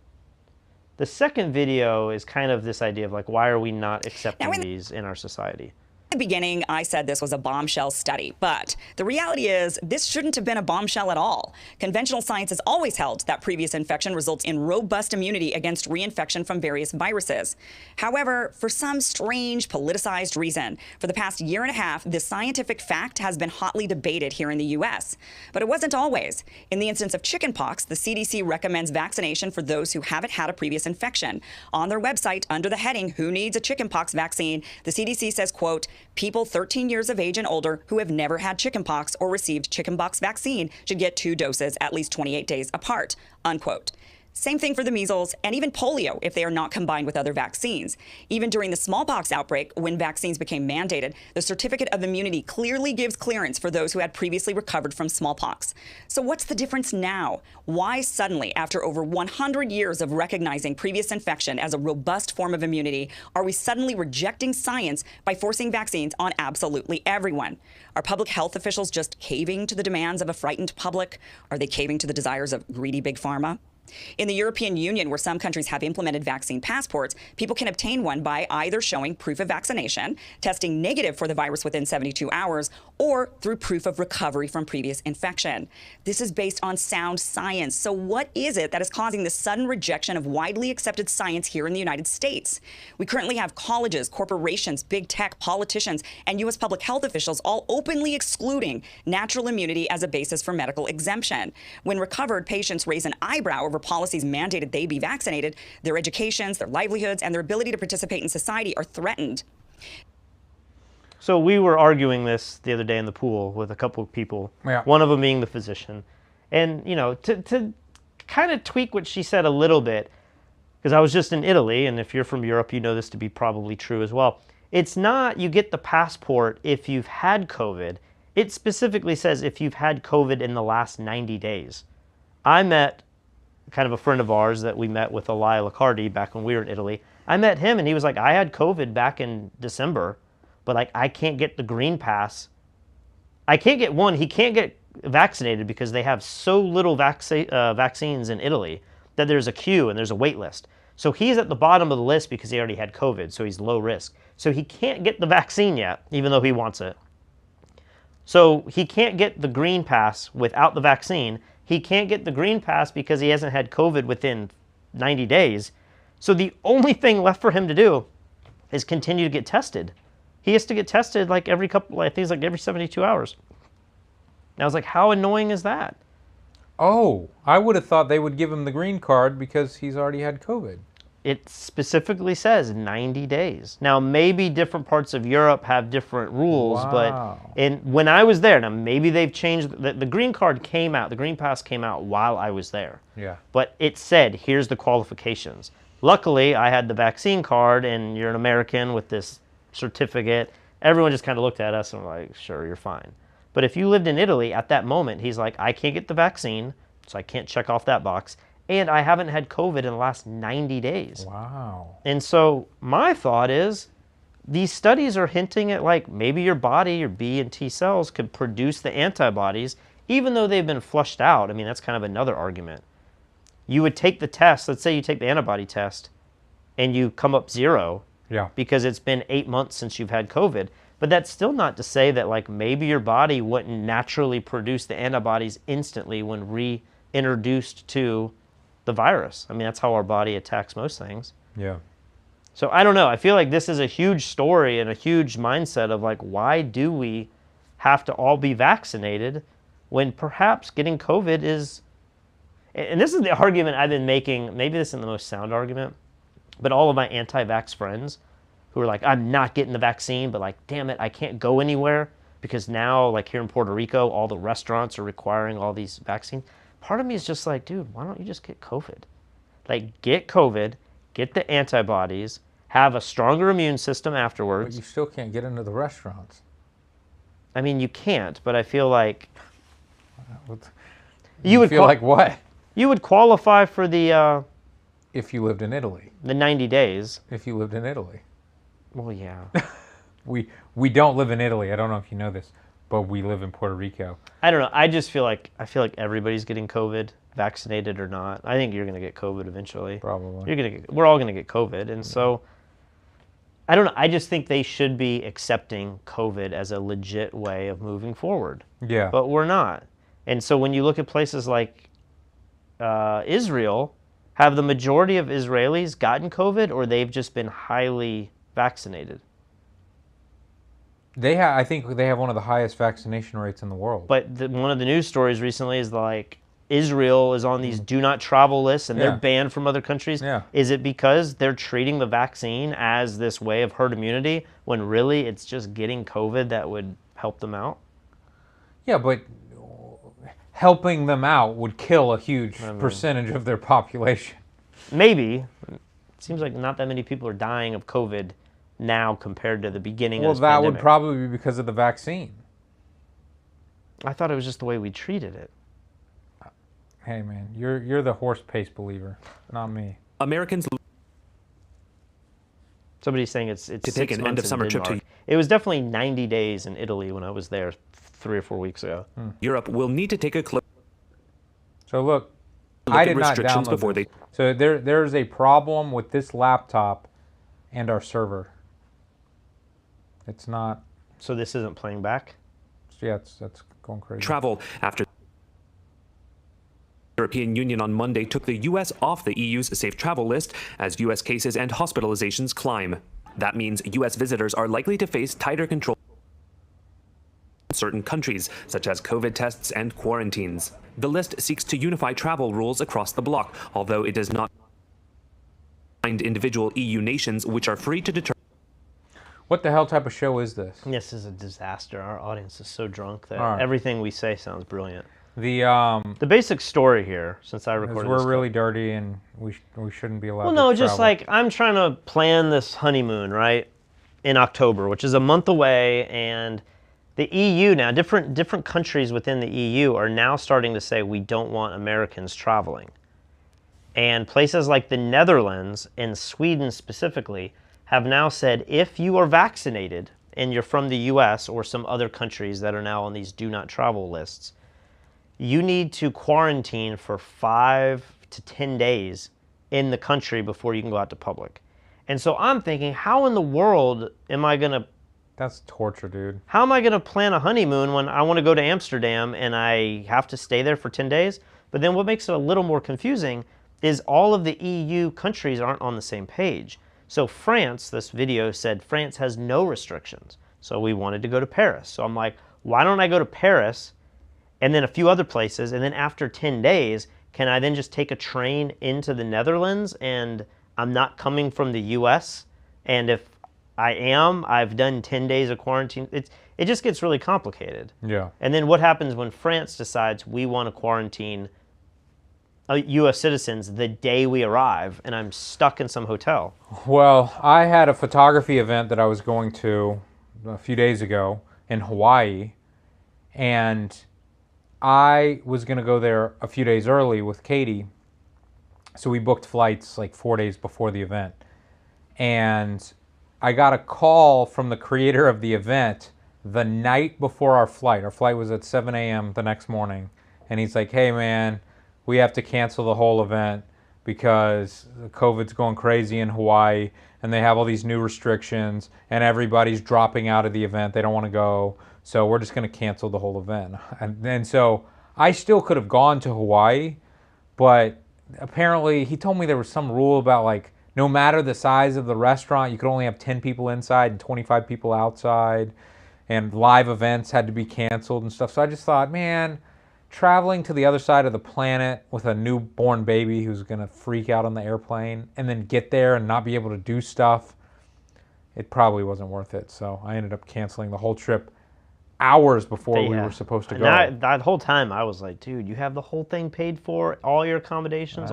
the second video is kind of this idea of like, why are we not accepting these in our society? At the beginning, I said this was a bombshell study, but the reality is this shouldn't have been a bombshell at all. Conventional science has always held that previous infection results in robust immunity against reinfection from various viruses. However, for some strange politicized reason, for the past year and a half, this scientific fact has been hotly debated here in the U.S. But it wasn't always. In the instance of chickenpox, the CDC recommends vaccination for those who haven't had a previous infection. On their website, under the heading, "Who needs a chickenpox vaccine?" the CDC says, quote, "People 13 years of age and older who have never had chickenpox or received chickenpox vaccine should get 2 doses at least 28 days apart," unquote. Same thing for the measles and even polio if they are not combined with other vaccines. Even during the smallpox outbreak, when vaccines became mandated, the certificate of immunity clearly gives clearance for those who had previously recovered from smallpox. So what's the difference now? Why suddenly, after over 100 years of recognizing previous infection as a robust form of immunity, are we suddenly rejecting science by forcing vaccines on absolutely everyone? Are public health officials just caving to the demands of a frightened public? Are they caving to the desires of greedy big pharma? In the European Union, where some countries have implemented vaccine passports, people can obtain one by either showing proof of vaccination, testing negative for the virus within 72 hours, or through proof of recovery from previous infection. This is based on sound science. So what is it that is causing the sudden rejection of widely accepted science here in the United States? We currently have colleges, corporations, big tech, politicians, and U.S. public health officials all openly excluding natural immunity as a basis for medical exemption. When recovered patients raise an eyebrow over policies mandated they be vaccinated, their educations, their livelihoods, and their ability to participate in society are threatened. So we were arguing this the other day in the pool with a couple of people, one of them being the physician. And, you know, to kind of tweak what she said a little bit, because I was just in Italy, and if you're from Europe, you know this to be probably true as well. It's not you get the passport if you've had COVID. It specifically says if you've had COVID in the last 90 days. I met kind of a friend of ours that we met with Elia Liccardi back when we were in Italy. I met him, and he was like, I had COVID back in December. But like, I can't get the green pass. I can't get one. He can't get vaccinated because they have so little vaccines in Italy that there's a queue and there's a wait list. So he's at the bottom of the list because he already had COVID, so he's low risk. So he can't get the vaccine yet, even though he wants it. So he can't get the green pass without the vaccine. He can't get the green pass because he hasn't had COVID within 90 days. So the only thing left for him to do is continue to get tested. He has to get tested like every couple, I think it's like every 72 hours. And I was like, how annoying is that? Oh, I would have thought they would give him the green card because he's already had COVID. It specifically says 90 days. Now, maybe different parts of Europe have different rules, but when I was there, now maybe they've changed, the green card came out, the green pass came out while I was there. Yeah. But it said, here's the qualifications. Luckily, I had the vaccine card, and you're an American with this certificate. Everyone just kind of looked at us and were like, sure, you're fine. But if you lived in Italy at that moment, he's like, I can't get the vaccine, so I can't check off that box, and I haven't had COVID in the last 90 days. Wow. And so my thought is, these studies are hinting at like maybe your body, your B and T cells could produce the antibodies, even though they've been flushed out. I mean, that's kind of another argument. You would take the test, let's say you take the antibody test, and you come up 0, because it's been 8 months since you've had COVID. But that's still not to say that like maybe your body wouldn't naturally produce the antibodies instantly when reintroduced to the virus. I mean, that's how our body attacks most things. Yeah. So I don't know. I feel like this is a huge story and a huge mindset of like, why do we have to all be vaccinated when perhaps getting COVID is, and this is the argument I've been making, maybe this isn't the most sound argument, but all of my anti-vax friends who are like, I'm not getting the vaccine, but like, damn it, I can't go anywhere because now, like here in Puerto Rico, all the restaurants are requiring all these vaccines. Part of me is just like, dude, why don't you just get COVID? Like, get COVID, get the antibodies, have a stronger immune system afterwards. But you still can't get into the restaurants. I mean, you can't, but I feel like you would feel like what? You would qualify for the if you lived in Italy. The 90 days. If you lived in Italy. Well, yeah. we don't live in Italy. I don't know if you know this, but we live in Puerto Rico. I don't know. I feel like everybody's getting COVID, vaccinated or not. I think you're going to get COVID eventually. Probably. We're all going to get COVID, and so I don't know. I just think they should be accepting COVID as a legit way of moving forward. Yeah. But we're not. And so when you look at places like Israel, have the majority of Israelis gotten COVID, or they've just been highly vaccinated? I think they have one of the highest vaccination rates in the world. But one of the news stories recently is like Israel is on these do not travel lists and they're banned from other countries. Yeah. Is it because they're treating the vaccine as this way of herd immunity when really it's just getting COVID that would help them out? Yeah, but helping them out would kill a huge percentage of their population. Maybe. It seems like not that many people are dying of COVID now compared to the beginning of this pandemic. pandemic. Would probably be because of the vaccine. I thought it was just the way we treated it. Hey man, you're the horse pace believer, not me. Americans. Somebody's saying it's to take an end of summer trip to. It was definitely 90 days in Italy when I was there 3 or 4 weeks ago. Europe will need to take a close. So look, I did not download this. So there's a problem with this laptop and our server. It's not. So this isn't playing back? Yeah, that's going crazy. Travel after the European Union on Monday took the U.S. off the EU's safe travel list as U.S. cases and hospitalizations climb. That means U.S. visitors are likely to face tighter control in certain countries, such as COVID tests and quarantines. The list seeks to unify travel rules across the bloc, although it does not find individual EU nations which are free to determine. What the hell type of show is this? This is a disaster. Our audience is so drunk that everything we say sounds brilliant. The basic story here, since I recorded we're this really dirty and we shouldn't be allowed. Well, no, to just travel. like I'm trying to plan this honeymoon, right, in October, which is a month away, and the EU now, different countries within the EU are now starting to say we don't want Americans traveling, and places like the Netherlands and Sweden specifically have now said if you are vaccinated and you're from the US or some other countries that are now on these do not travel lists, you need to quarantine for 5 to 10 days in the country before you can go out to public. And so I'm thinking, how in the world am I going to... That's torture, dude. How am I going to plan a honeymoon when I want to go to Amsterdam and I have to stay there for 10 days? But then what makes it a little more confusing is all of the EU countries aren't on the same page. So France, this video said France has no restrictions. So we wanted to go to Paris. So I'm like, why don't I go to Paris and then a few other places, and then after 10 days, can I then just take a train into the Netherlands and I'm not coming from the US? And if I am, I've done 10 days of quarantine. It just gets really complicated. Yeah. And then what happens when France decides we want to quarantine U.S. citizens the day we arrive, and I'm stuck in some hotel? Well, I had a photography event that I was going to a few days ago in Hawaii, and I was going to go there a few days early with Katie, so we booked flights like 4 days before the event. And I got a call from the creator of the event the night before our flight. Our flight was at 7 a.m. the next morning, and he's like, hey man, we have to cancel the whole event because COVID's going crazy in Hawaii and they have all these new restrictions and everybody's dropping out of the event. They don't want to go. So we're just going to cancel the whole event. And then so I still could have gone to Hawaii, but apparently he told me there was some rule about like no matter the size of the restaurant, you could only have 10 people inside and 25 people outside, and live events had to be canceled and stuff. So I just thought, man, traveling to the other side of the planet with a newborn baby who's going to freak out on the airplane and then get there and not be able to do stuff, it probably wasn't worth it. So I ended up canceling the whole trip hours before we were supposed to go. That whole time I was like, dude, you have the whole thing paid for, all your accommodations,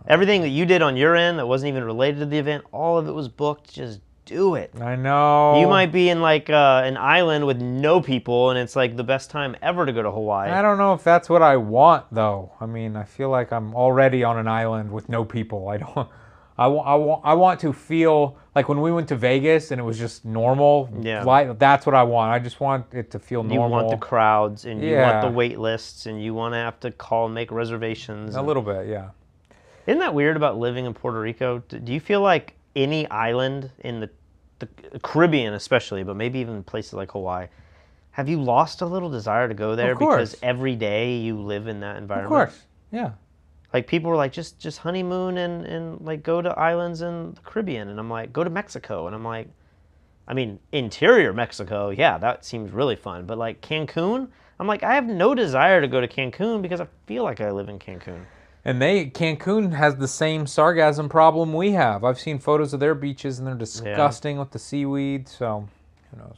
everything that you did on your end that wasn't even related to the event, all of it was booked. Just do it. I know. You might be in like an island with no people and it's like the best time ever to go to Hawaii. I don't know if that's what I want though. I mean, I feel like I'm already on an island with no people. I want to feel like when we went to Vegas and it was just normal. Yeah. That's what I want. I just want it to feel normal. You want the crowds and you want the wait lists and you want to have to call and make reservations. A little bit, yeah. Isn't that weird about living in Puerto Rico? Do you feel like any island in the Caribbean especially, but maybe even places like Hawaii, have you lost a little desire to go there because every day you live in that environment? Of course, yeah. Like people were like, just honeymoon and like go to islands in the Caribbean. And I'm like, go to Mexico. And I'm like, I mean, interior Mexico, yeah, that seems really fun. But like Cancun, I'm like, I have no desire to go to Cancun because I feel like I live in Cancun. And Cancun has the same sargassum problem we have. I've seen photos of their beaches and they're disgusting with the seaweed. So, who knows?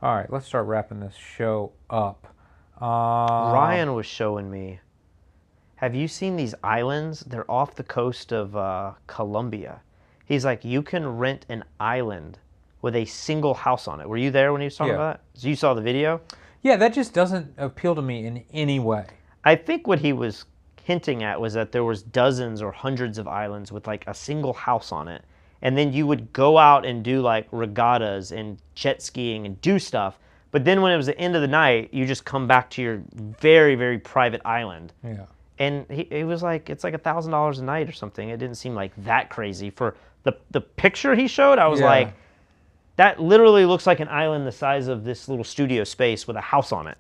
All right, let's start wrapping this show up. Ryan was showing me. Have you seen these islands? They're off the coast of Colombia. He's like, you can rent an island with a single house on it. Were you there when he was talking about that? So you saw the video? Yeah, that just doesn't appeal to me in any way. I think what he was hinting at was that there was dozens or hundreds of islands with like a single house on it. And then you would go out and do like regattas and jet skiing and do stuff. But then when it was the end of the night, you just come back to your very, very private island. Yeah. And he was like, it's like $1,000 a night or something. It didn't seem like that crazy. For the picture he showed, I was like, that literally looks like an island the size of this little studio space with a house on it.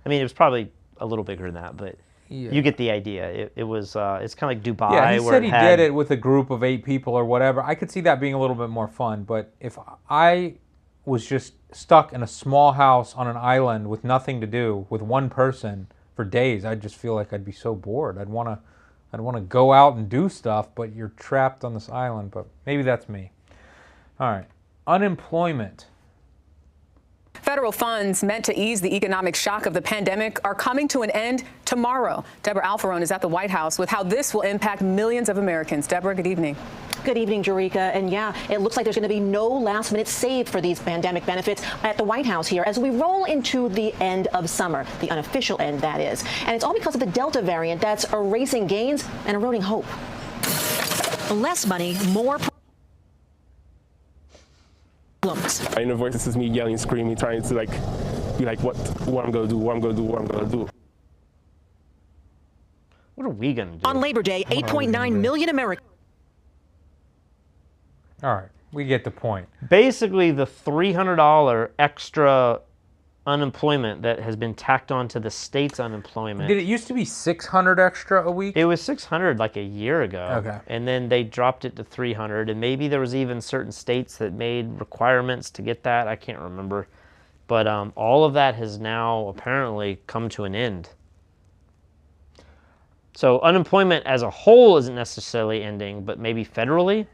I mean, it was probably a little bigger than that, but you get the idea. It was, it's kind of like Dubai. Yeah, he where said he did it with a group of 8 people or whatever. I could see that being a little bit more fun, but if I was just stuck in a small house on an island with nothing to do with one person for days, I'd just feel like I'd be so bored. I'd want to go out and do stuff, but you're trapped on this island. But maybe that's me. All right, unemployment. Federal funds meant to ease the economic shock of the pandemic are coming to an end tomorrow. Deborah Alfarone is at the White House with how this will impact millions of Americans. Deborah, good evening. Good evening, Jerika. And yeah, it looks like there's going to be no last minute save for these pandemic benefits at the White House here as we roll into the end of summer, the unofficial end, that is. And it's all because of the Delta variant that's erasing gains and eroding hope. Less money, more In the voice, this is me yelling, screaming, trying to be like, what I'm gonna do, what I'm gonna do, what I'm gonna do. What are we gonna do? On Labor Day, 8.9 million Americans. All right, we get the point. Basically, the $300 extra unemployment that has been tacked on to the state's unemployment. Did it used to be $600 extra a week? It was $600 like a year ago. Okay. And then they dropped it to $300, and maybe there was even certain states that made requirements to get that. I can't remember. But all of that has now apparently come to an end. So unemployment as a whole isn't necessarily ending, but maybe federally.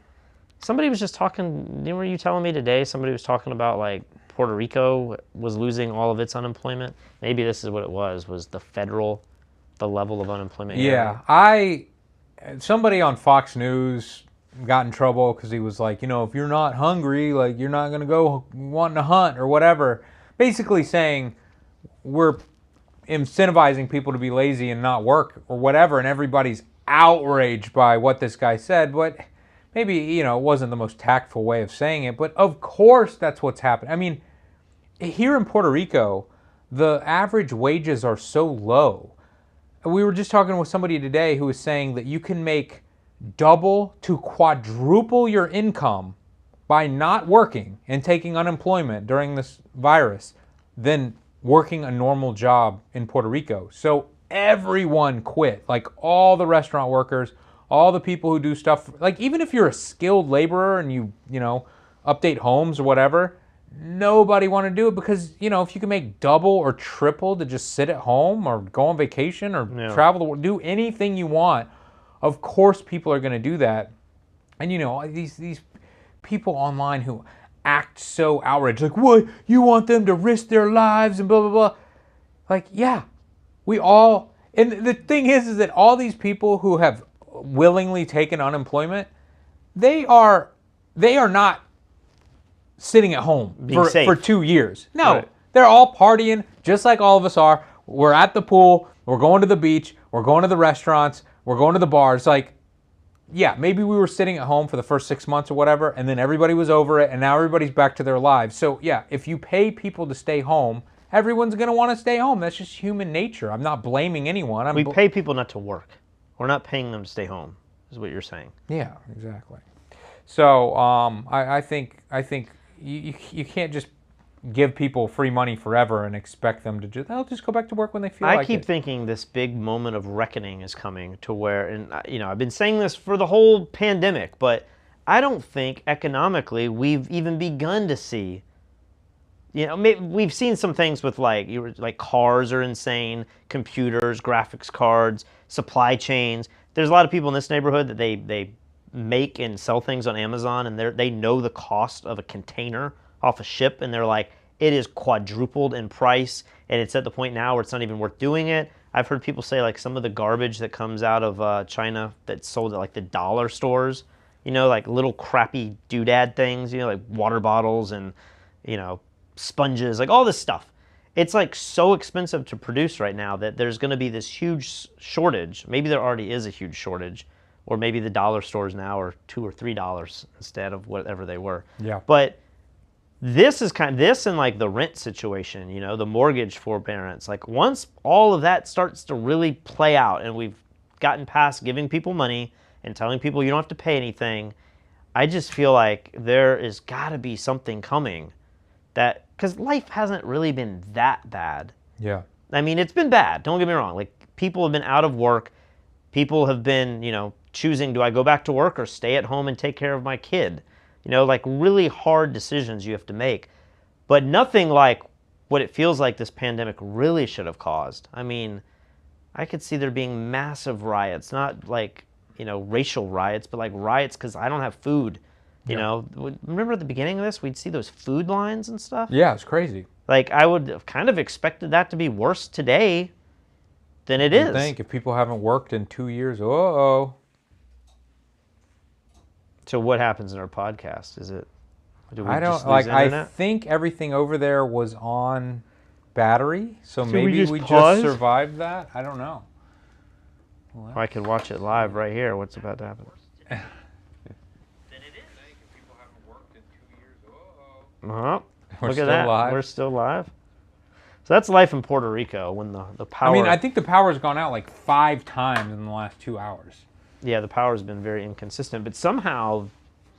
Somebody was just talking, were you telling me today, somebody was talking about like Puerto Rico was losing all of its unemployment. Maybe this is what it was the level of unemployment. Yeah, somebody on Fox News got in trouble because he was like, if you're not hungry, like you're not going to go wanting to hunt or whatever. Basically saying we're incentivizing people to be lazy and not work or whatever, and everybody's outraged by what this guy said, but maybe, it wasn't the most tactful way of saying it, but of course that's what's happening. I mean, here in Puerto Rico, the average wages are so low. We were just talking with somebody today who was saying that you can make double to quadruple your income by not working and taking unemployment during this virus than working a normal job in Puerto Rico. So everyone quit, like all the restaurant workers, all the people who do stuff, like even if you're a skilled laborer and you update homes or whatever, nobody want to do it because, if you can make double or triple to just sit at home or go on vacation or travel the world, do anything you want, of course people are going to do that. And, these people online who act so outraged, like, what, you want them to risk their lives and blah, blah, blah. Like, yeah, we all, and the thing is that all these people who have willingly taken unemployment, they are not sitting at home for 2 years. No, right. They're all partying just like all of us are. We're at the pool, we're going to the beach, we're going to the restaurants, we're going to the bars. Like, yeah, maybe we were sitting at home for the first 6 months or whatever, and then everybody was over it, and now everybody's back to their lives. So yeah, if you pay people to stay home, everyone's going to want to stay home. That's just human nature. I'm not blaming anyone. We pay people not to work. We're not paying them to stay home, is what you're saying. Yeah, exactly. So I think you can't just give people free money forever and expect them to they'll just go back to work when they feel like it. I keep thinking this big moment of reckoning is coming to where, and I've been saying this for the whole pandemic, but I don't think economically we've even begun to see. We've seen some things with like cars are insane, computers, graphics cards, supply chains. There's a lot of people in this neighborhood that they make and sell things on Amazon, and they know the cost of a container off a ship, and they're like, it is quadrupled in price, and it's at the point now where it's not even worth doing it. I've heard people say like some of the garbage that comes out of China that's sold at like the dollar stores, like little crappy doodad things, like water bottles and sponges, like all this stuff. It's like so expensive to produce right now that there's going to be this huge shortage. Maybe there already is a huge shortage, or maybe the dollar stores now are $2 or $3 instead of whatever they were. Yeah. But this is this and like the rent situation, the mortgage forbearance. Like once all of that starts to really play out, and we've gotten past giving people money and telling people you don't have to pay anything. I just feel like there is got to be something coming that, because life hasn't really been that bad. Yeah. I mean, it's been bad. Don't get me wrong. Like, people have been out of work. People have been, choosing, do I go back to work or stay at home and take care of my kid? Like really hard decisions you have to make. But nothing like what it feels like this pandemic really should have caused. I mean, I could see there being massive riots, not like, racial riots, but like riots because I don't have food. Remember at the beginning of this, we'd see those food lines and stuff? Yeah, it's crazy. Like, I would have kind of expected that to be worse today than it is. I think if people haven't worked in 2 years, uh-oh. So what happens in our podcast? Is it? Do we I don't just lose I internet? think everything over there was on battery, so we maybe just we pause? just survived that. I don't know. Or I could watch it live right here. What's about to happen? We're Look still at that. live. We're still live. So that's life in Puerto Rico when the power. I mean, I think the power's gone out like 5 times in the last 2 hours. Yeah, the power's been very inconsistent, but somehow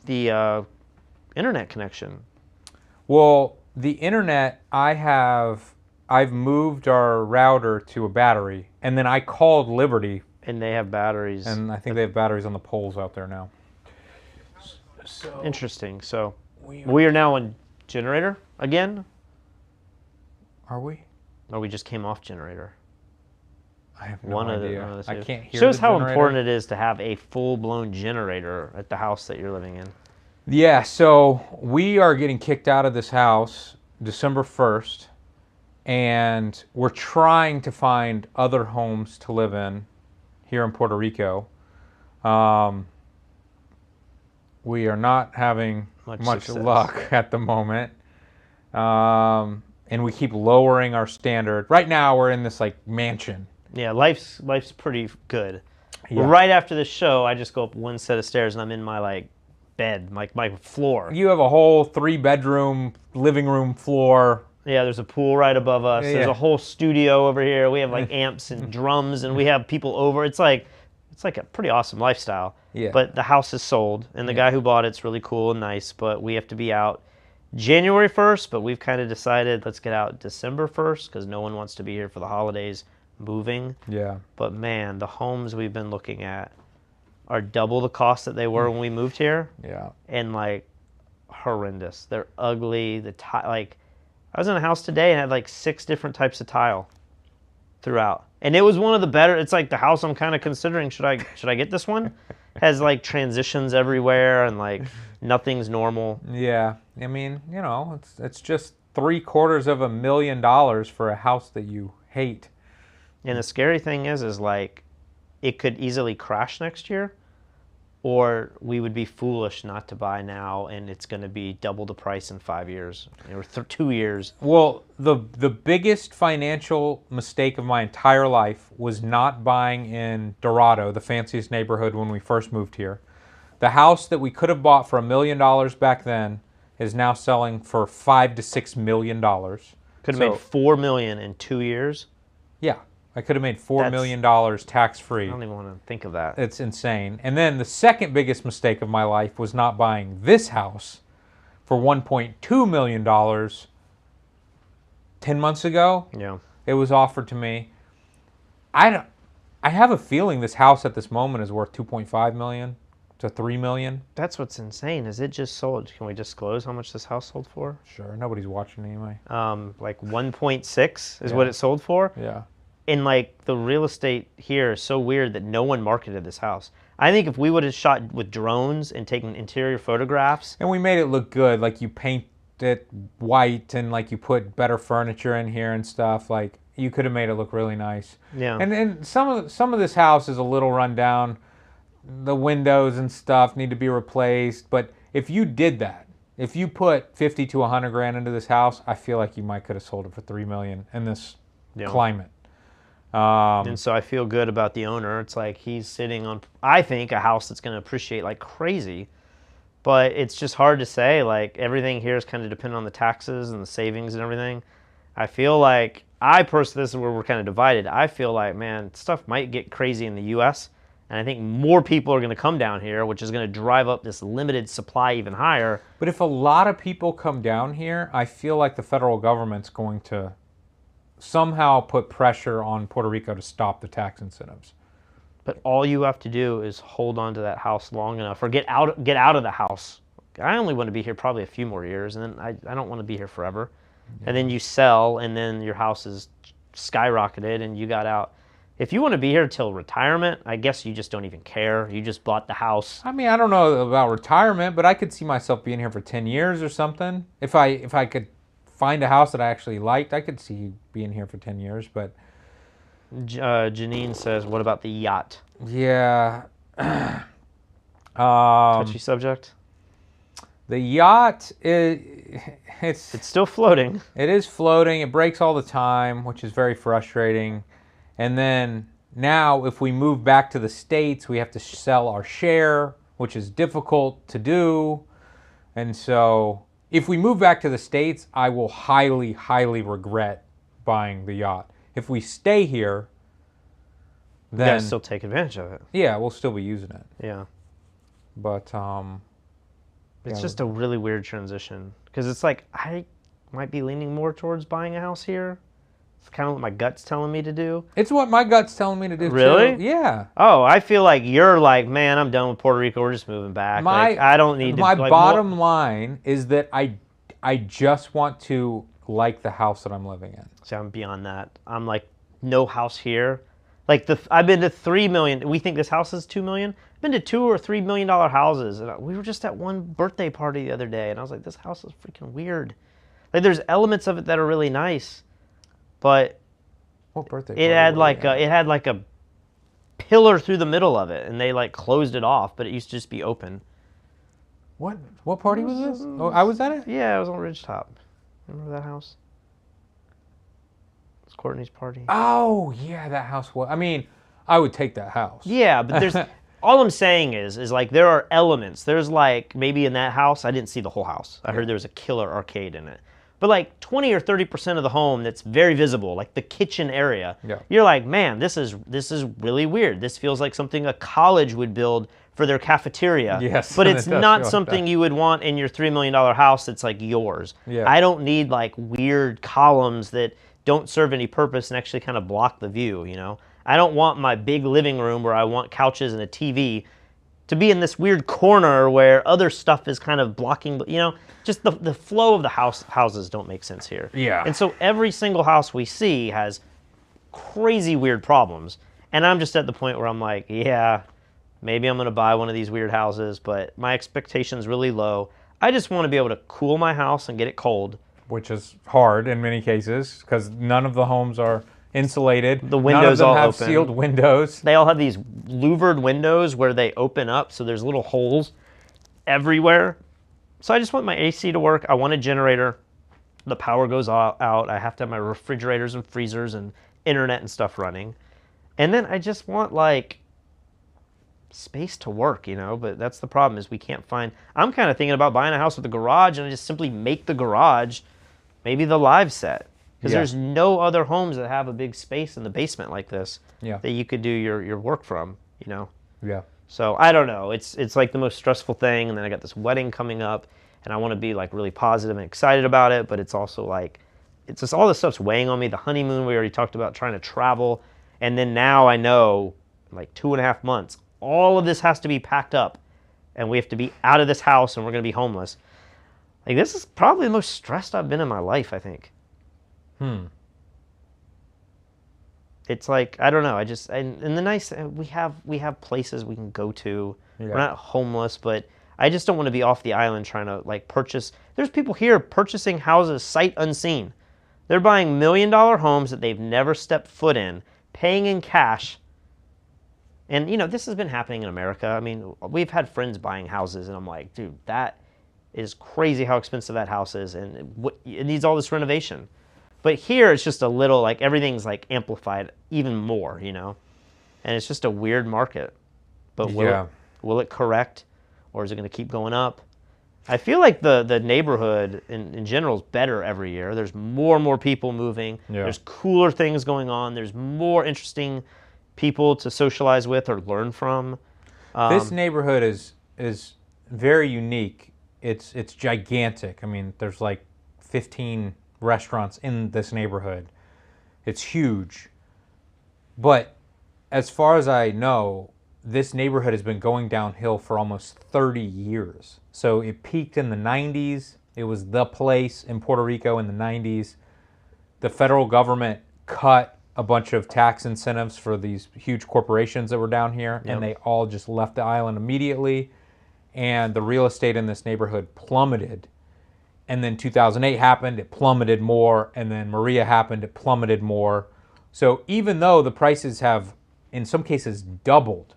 the internet connection. Well, the internet, I've moved our router to a battery, and then I called Liberty. And they have batteries. And I think they have batteries on the poles out there now. So interesting. So we are now on generator again? Are we? Or we just came off generator? I have no idea. I can't hear Shows the how generator. important it is to have a full-blown generator at the house that you're living in. Yeah, so we are getting kicked out of this house December 1st, and we're trying to find other homes to live in here in Puerto Rico. We are not having much success. luck at the moment. And we keep lowering our standard. Right now we're in this like mansion. Yeah, life's pretty good. Yeah. Right after this show, I just go up one set of stairs and I'm in my like bed, like my floor. You have a whole 3-bedroom living room floor. Yeah, there's a pool right above us. Yeah. There's a whole studio over here. We have like amps and drums, and we have people over. It's like a pretty awesome lifestyle. Yeah. But the house is sold, and the guy who bought it's really cool and nice, but we have to be out January 1st, but we've kind of decided let's get out December 1st because no one wants to be here for the holidays moving. Yeah. But man, the homes we've been looking at are double the cost that they were when we moved here. Yeah. And like horrendous. They're ugly. Like I was in a house today and had like 6 different types of tile throughout. And it was one of the better. It's like the house I'm kind of considering. Should I get this one? Has like transitions everywhere and like nothing's normal. Yeah, I mean, it's just $750,000 for a house that you hate. And the scary thing is like it could easily crash next year, or we would be foolish not to buy now, and it's going to be double the price in 5 years or 2 years. Well, the biggest financial mistake of my entire life was not buying in Dorado, the fanciest neighborhood when we first moved here. The house that we could have bought for $1 million back then is now selling for $5 to $6 million. Could have made $4 million in 2 years. Yeah, I could have made $4 million tax-free. I don't even want to think of that. It's insane. And then the second biggest mistake of my life was not buying this house for $1.2 million 10 months ago. Yeah. It was offered to me. I have a feeling this house at this moment is worth $2.5 million to $3 million. That's what's insane. Is it just sold? Can we disclose how much this house sold for? Sure. Nobody's watching anyway. Like 1.6 is what it sold for. Yeah. And like the real estate here is so weird that no one marketed this house. I think if we would have shot with drones and taken interior photographs. And we made it look good. Like you paint it white and like you put better furniture in here and stuff. Like you could have made it look really nice. Yeah. And some of this house is a little run down. The windows and stuff need to be replaced. But if you did that, if you put 50 to 100 grand into this house, I feel like you might could have sold it for $3 million in this climate. And so I feel good about the owner. It's like he's sitting on, I think, a house that's going to appreciate like crazy. But it's just hard to say. Like everything here is kind of dependent on the taxes and the savings and everything. I feel like, I personally, this is where we're kind of divided. I feel like, man, stuff might get crazy in the U.S. And I think more people are going to come down here, which is going to drive up this limited supply even higher. But if a lot of people come down here, I feel like the federal government's going to somehow put pressure on Puerto Rico to stop the tax incentives. But all you have to do is hold on to that house long enough, or get out of the house. I only want to be here probably a few more years, and then I don't want to be here forever. Yeah. And then you sell, and then your house is skyrocketed, and you got out. If you want to be here till retirement, I guess you just don't even care. You just bought the house. I mean, I don't know about retirement, but I could see myself being here for 10 years or something. If I could find a house that I actually liked, I could see being here for 10 years, but... Janine says, what about the yacht? Yeah. Touchy subject? The yacht, it's still floating. It is floating. It breaks all the time, which is very frustrating. And then now if we move back to the States, we have to sell our share, which is difficult to do. And so if we move back to the States, I will highly, highly regret buying the yacht. If we stay here, then... You gotta still take advantage of it. Yeah, we'll still be using it. Yeah. But, it's just a really weird transition. Because it's like, I might be leaning more towards buying a house here. It's kind of what my gut's telling me to do. It's what my gut's telling me to do, really? Too. Yeah. Oh, I feel like you're like, man, I'm done with Puerto Rico. We're just moving back. I don't need to... My bottom line is that I just want to like the house that I'm living in. See, I'm beyond that. I'm like, no house here. Like, I've been to $3 million. We think this house is $2 million. I've been to $2 or $3 million houses. And we were just at one birthday party the other day, and I was like, this house is freaking weird. Like, there's elements of it that are really nice, but what birthday it had like a pillar through the middle of it, and they like closed it off, but it used to just be open. What party was this? Oh, I was at it? Yeah, I was on Ridgetop. Remember that house? It's Courtney's party. Oh, yeah, that house was... I mean, I would take that house. Yeah, but there's... all I'm saying is like there are elements. There's like, maybe in that house, I didn't see the whole house. I heard there was a killer arcade in it. But like 20 or 30% of the home that's very visible, like the kitchen area, you're like, man, this is really weird. This feels like something a college would build for their cafeteria. Yes. But it's not something you would want in your $3 million house that's like yours. Yeah. I don't need like weird columns that don't serve any purpose and actually kind of block the view, you know? I don't want my big living room where I want couches and a TV to be in this weird corner where other stuff is kind of blocking, you know? Just the flow of the houses don't make sense here. Yeah. And so every single house we see has crazy weird problems. And I'm just at the point where I'm like, yeah, maybe I'm going to buy one of these weird houses, but my expectation's really low. I just want to be able to cool my house and get it cold. Which is hard in many cases because none of the homes are insulated. The windows all have open. Sealed windows. They all have these louvered windows where they open up, so there's little holes everywhere. So I just want my AC to work. I want a generator. The power goes out. I have to have my refrigerators and freezers and internet and stuff running. And then I just want like space to work, you know, but that's the problem is we can't find... I'm kind of thinking about buying a house with a garage and I just simply make the garage maybe the live set. Because there's no other homes that have a big space in the basement like this that you could do your work from, you know? Yeah. So I don't know. It's like the most stressful thing. And then I got this wedding coming up and I want to be like really positive and excited about it. But it's also like, it's just all this stuff's weighing on me. The honeymoon, we already talked about trying to travel. And then now I know like 2.5 months, all of this has to be packed up and we have to be out of this house and we're going to be homeless. Like this is probably the most stressed I've been in my life, I think. It's like, I don't know. And the nice, we have places we can go to. Yeah. We're not homeless, but I just don't want to be off the island trying to like purchase. There's people here purchasing houses sight unseen. They're buying $1 million homes that they've never stepped foot in, paying in cash. And you know, this has been happening in America. I mean, we've had friends buying houses and I'm like, dude, that is crazy how expensive that house is. And it needs all this renovation. But here it's just a little, like everything's like amplified even more, you know? And it's just a weird market. But will it correct or is it going to keep going up? I feel like the neighborhood in general is better every year. There's more and more people moving. Yeah. There's cooler things going on. There's more interesting people to socialize with or learn from. This neighborhood is very unique. It's gigantic. I mean, there's like 15 restaurants in this neighborhood. It's huge. But as far as I know, this neighborhood has been going downhill for almost 30 years. So it peaked in the 90s. It was the place in Puerto Rico in the 90s. The federal government cut a bunch of tax incentives for these huge corporations that were down here, and they all just left the island immediately. And the real estate in this neighborhood plummeted. And then 2008 happened, it plummeted more, and then Maria happened, it plummeted more. So even though the prices have, in some cases, doubled,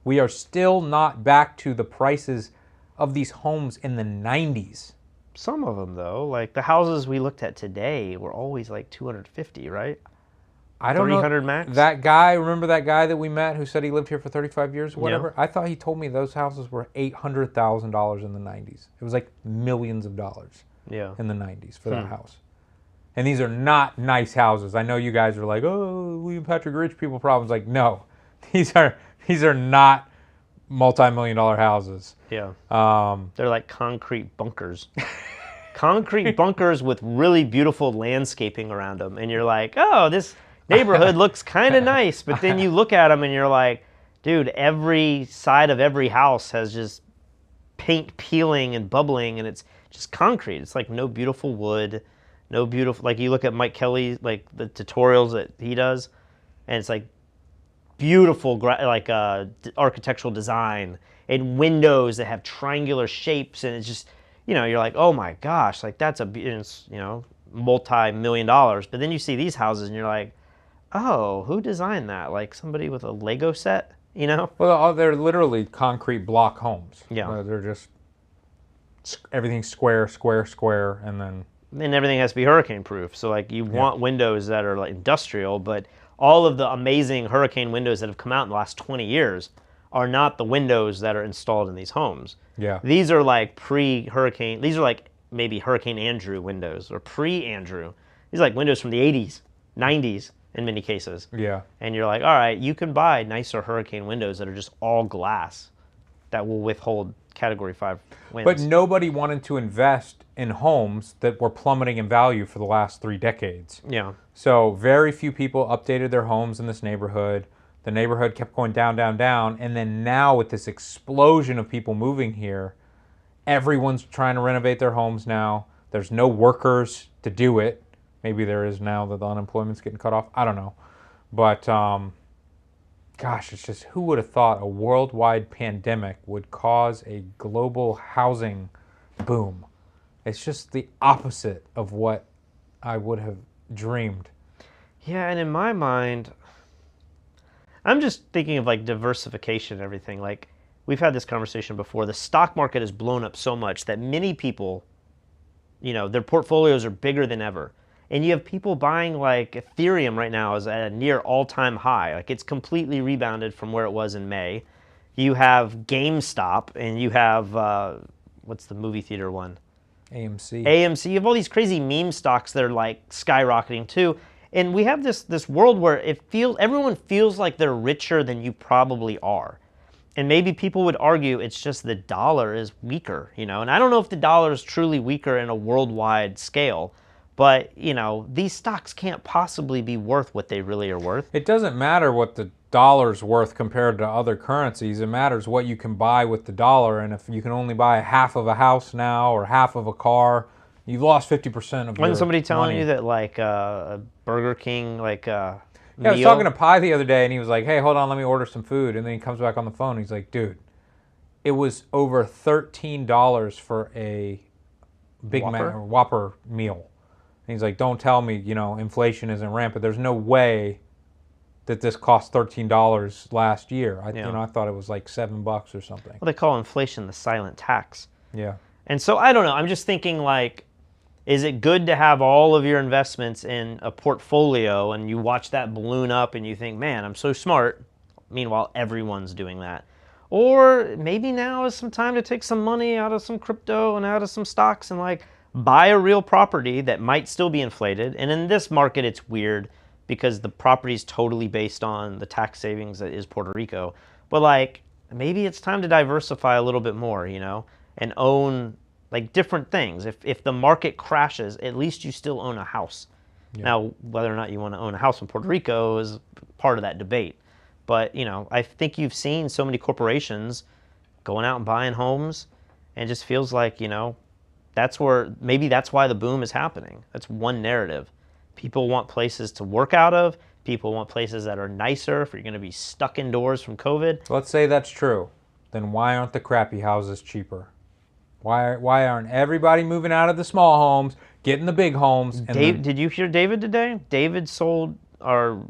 we are still not back to the prices of these homes in the 90s. Some of them, though, like the houses we looked at today were always like 250, right? I don't 300 know. max? That guy, remember that guy that we met who said he lived here for 35 years or whatever? Yeah. I thought he told me those houses were $800,000 in the 90s. It was like millions of dollars in the 90s for that house. And these are not nice houses. I know you guys are like, oh, William Patrick rich people problems. Like, no, these are not multi-million dollar houses. Yeah. They're like concrete bunkers. Concrete bunkers with really beautiful landscaping around them. And you're like, oh, this neighborhood looks kind of nice. But then you look at them and you're like, dude, every side of every house has just paint peeling and bubbling, and it's just concrete. It's like no beautiful wood, no beautiful, like you look at Mike Kelly, like the tutorials that he does, and it's like beautiful, like architectural design and windows that have triangular shapes, and it's just, you know, you're like, oh my gosh, like that's it's, you know, multi-million dollars. But then you see these houses and you're like, oh, who designed that? Like somebody with a Lego set, you know? Well, they're literally concrete block homes. Yeah. They're just, everything's square, square, square, and then... And everything has to be hurricane proof. So like you want windows that are like industrial, but all of the amazing hurricane windows that have come out in the last 20 years are not the windows that are installed in these homes. Yeah. These are like pre-hurricane, these are like maybe Hurricane Andrew windows or pre-Andrew. These are like windows from the 80s, 90s in many cases. Yeah. And you're like, all right, you can buy nicer hurricane windows that are just all glass that will withhold Category 5 winds. But nobody wanted to invest in homes that were plummeting in value for the last 3 decades. Yeah. So very few people updated their homes in this neighborhood. The neighborhood kept going down, down, down. And then now with this explosion of people moving here, everyone's trying to renovate their homes now. There's no workers to do it. Maybe there is now that the unemployment's getting cut off. I don't know. But, gosh, it's just, who would have thought a worldwide pandemic would cause a global housing boom? It's just the opposite of what I would have dreamed. Yeah, and in my mind, I'm just thinking of like diversification and everything. Like, we've had this conversation before. The stock market has blown up so much that many people, you know, their portfolios are bigger than ever. And you have people buying, like, Ethereum right now is at a near all-time high. Like, it's completely rebounded from where it was in May. You have GameStop, and you have, what's the movie theater one? AMC. AMC. You have all these crazy meme stocks that are, like, skyrocketing, too. And we have this world where everyone feels like they're richer than you probably are. And maybe people would argue it's just the dollar is weaker, you know? And I don't know if the dollar is truly weaker in a worldwide scale. But, you know, these stocks can't possibly be worth what they really are worth. It doesn't matter what the dollar's worth compared to other currencies. It matters what you can buy with the dollar. And if you can only buy half of a house now or half of a car, you've lost 50% of your money. Wasn't somebody telling you that, like, a Burger King, like, Yeah, I was talking to Pi the other day, and he was like, hey, hold on, let me order some food. And then he comes back on the phone, and he's like, dude, it was over $13 for a Big Mac or Whopper meal. And he's like, don't tell me, you know, inflation isn't rampant. There's no way that this cost $13 last year. You know, I thought it was like $7 or something. Well, they call inflation the silent tax. Yeah. And so I don't know. I'm just thinking, like, is it good to have all of your investments in a portfolio and you watch that balloon up and you think, man, I'm so smart. Meanwhile, everyone's doing that. Or maybe now is some time to take some money out of some crypto and out of some stocks and, like, buy a real property that might still be inflated. And in this market, it's weird because the property is totally based on the tax savings that is Puerto Rico. But like, maybe it's time to diversify a little bit more, you know, and own like different things. If the market crashes, at least you still own a house. Yeah. Now, whether or not you want to own a house in Puerto Rico is part of that debate. But, you know, I think you've seen so many corporations going out and buying homes, and it just feels like, you know, maybe that's why the boom is happening. That's one narrative. People want places to work out of. People want places that are nicer if you're going to be stuck indoors from COVID. Let's say that's true. Then why aren't the crappy houses cheaper? Why aren't everybody moving out of the small homes, getting the big homes? Did you hear David today? David sold our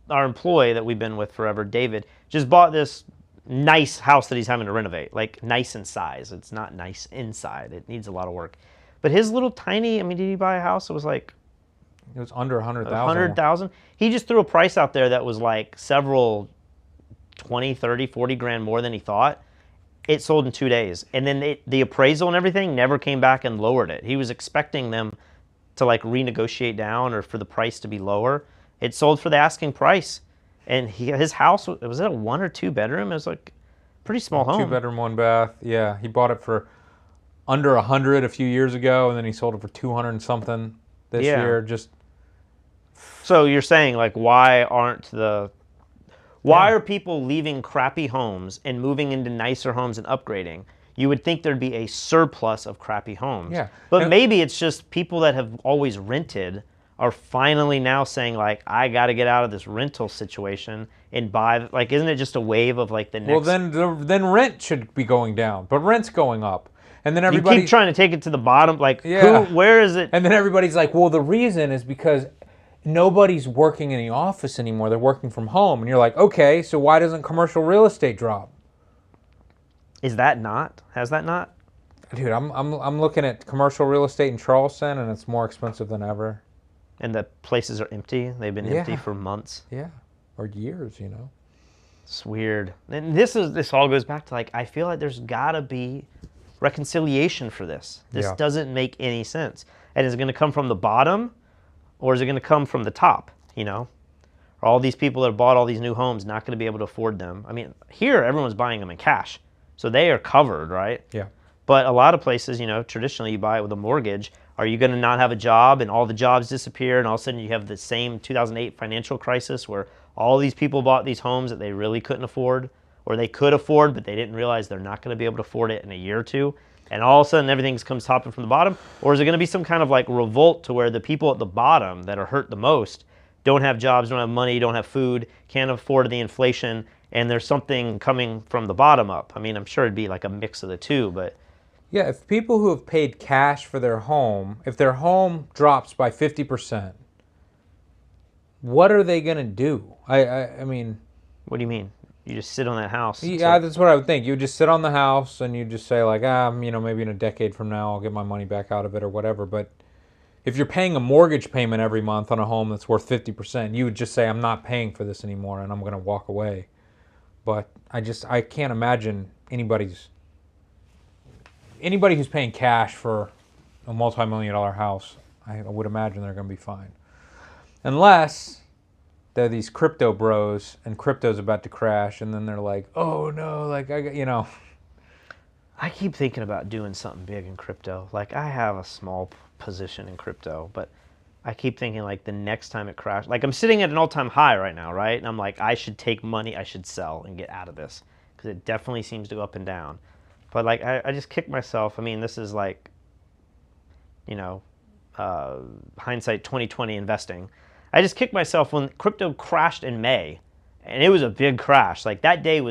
employee that we've been with forever. David just bought this nice house that he's having to renovate, like nice in size. It's not nice inside. It needs a lot of work. But his little tiny, I mean, did he buy a house that was like... It was under 100,000. 100,000. He just threw a price out there that was like several 20, 30, 40 grand more than he thought. It sold in 2 days. And then the appraisal and everything never came back and lowered it. He was expecting them to like renegotiate down or for the price to be lower. It sold for the asking price. And his house, was it a 1 or 2 bedroom? It was like a pretty small home. 2 bedroom, 1 bath. Yeah, he bought it for under 100 a few years ago, and then he sold it for 200 and something this year. So you're saying like why are people leaving crappy homes and moving into nicer homes and upgrading? You would think there'd be a surplus of crappy homes. Yeah. But maybe it's just people that have always rented are finally now saying like, I got to get out of this rental situation and buy, like, isn't it just a wave of like the next? Well, then rent should be going down, but rent's going up. And then everybody... You keep trying to take it to the bottom, like, where is it? And then everybody's like, well, the reason is because nobody's working in the office anymore. They're working from home. And you're like, okay, so why doesn't commercial real estate drop? Is that not? Has that not? Dude, I'm looking at commercial real estate in Charleston, and it's more expensive than ever. And the places are empty. They've been empty for months. Yeah, or years, you know. It's weird. And this all goes back to like, I feel like there's got to be reconciliation for this. This doesn't make any sense. And is it going to come from the bottom, or is it going to come from the top? You know, are all these people that bought all these new homes not going to be able to afford them? I mean, here everyone's buying them in cash, so they are covered, right? Yeah. But a lot of places, you know, traditionally you buy it with a mortgage. Are you going to not have a job and all the jobs disappear, and all of a sudden you have the same 2008 financial crisis where all these people bought these homes that they really couldn't afford, or they could afford, but they didn't realize they're not going to be able to afford it in a year or two, and all of a sudden everything comes topping from the bottom? Or is it going to be some kind of like revolt to where the people at the bottom that are hurt the most don't have jobs, don't have money, don't have food, can't afford the inflation, and there's something coming from the bottom up? I mean, I'm sure it'd be like a mix of the two, but... Yeah, if people who have paid cash for their home, if their home drops by 50%, what are they going to do? I mean... What do you mean? You just sit on that house? Yeah, that's what I would think. You would just sit on the house and you just say like, you know, maybe in a decade from now I'll get my money back out of it or whatever. But if you're paying a mortgage payment every month on a home that's worth 50%, you would just say, I'm not paying for this anymore and I'm going to walk away. But I can't imagine anybody who's paying cash for a multi-million-dollar house, I would imagine they're going to be fine. Unless they're these crypto bros and crypto's about to crash, and then they're like, oh no, like, you know. I keep thinking about doing something big in crypto. Like, I have a small position in crypto, but I keep thinking like the next time it crashes, like I'm sitting at an all-time high right now, right? And I'm like, I should take money, I should sell and get out of this, because it definitely seems to go up and down. But like, I just kick myself. I mean, this is like, you know, hindsight 2020 investing. I just kicked myself when crypto crashed in May, and it was a big crash. Like that day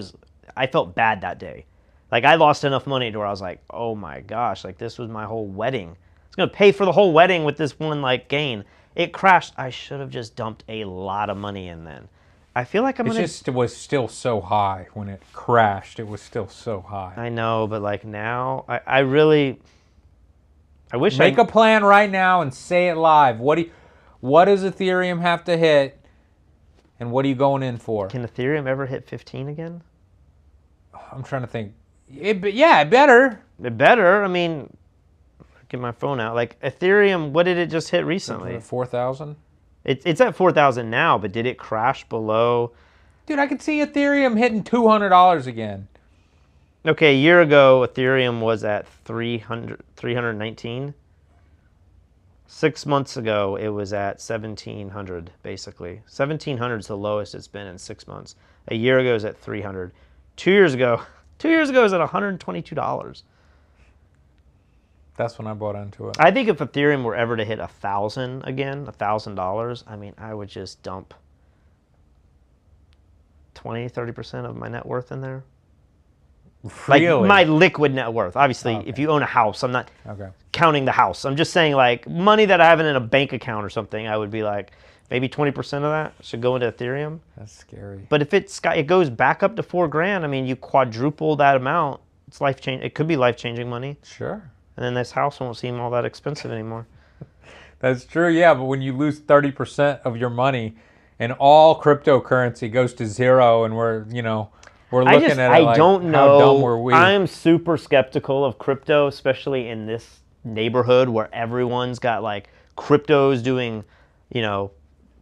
I felt bad that day. Like I lost enough money to where I was like, oh my gosh, like this was my whole wedding. It's gonna pay for the whole wedding with this one like gain. It crashed. I should have just dumped a lot of money in then. I feel like it was still so high when it crashed. It was still so high. I know, but like now, I wish Make a plan right now and say it live. What does Ethereum have to hit, and what are you going in for? Can Ethereum ever hit 15 again? I'm trying to think. It better. It better. I mean, get my phone out. Like Ethereum, what did it just hit recently? 4,000. It's at 4,000 now, but did it crash below? Dude, I could see Ethereum hitting $200 again. Okay, a year ago, Ethereum was at 319. 6 months ago, it was at 1,700, basically. 1,700 is the lowest it's been in 6 months. A year ago, it was at 300. 2 years ago, it was at $122. That's when I bought into it. I think if Ethereum were ever to hit 1,000 again, $1,000, I mean, I would just dump 20-30% of my net worth in there. Really? Like my liquid net worth. Obviously, if you own a house, I'm not counting the house. I'm just saying like money that I have in a bank account or something, I would be like, maybe 20% of that should go into Ethereum. That's scary. But if it goes back up to $4,000, I mean, you quadruple that amount. It's life-changing. It could be life-changing money. Sure. And then this house won't seem all that expensive anymore. That's true, yeah. But when you lose 30% of your money and all cryptocurrency goes to zero, and we're looking at it like, don't know. How dumb were we? I'm super skeptical of crypto, especially in this neighborhood where everyone's got like cryptos doing,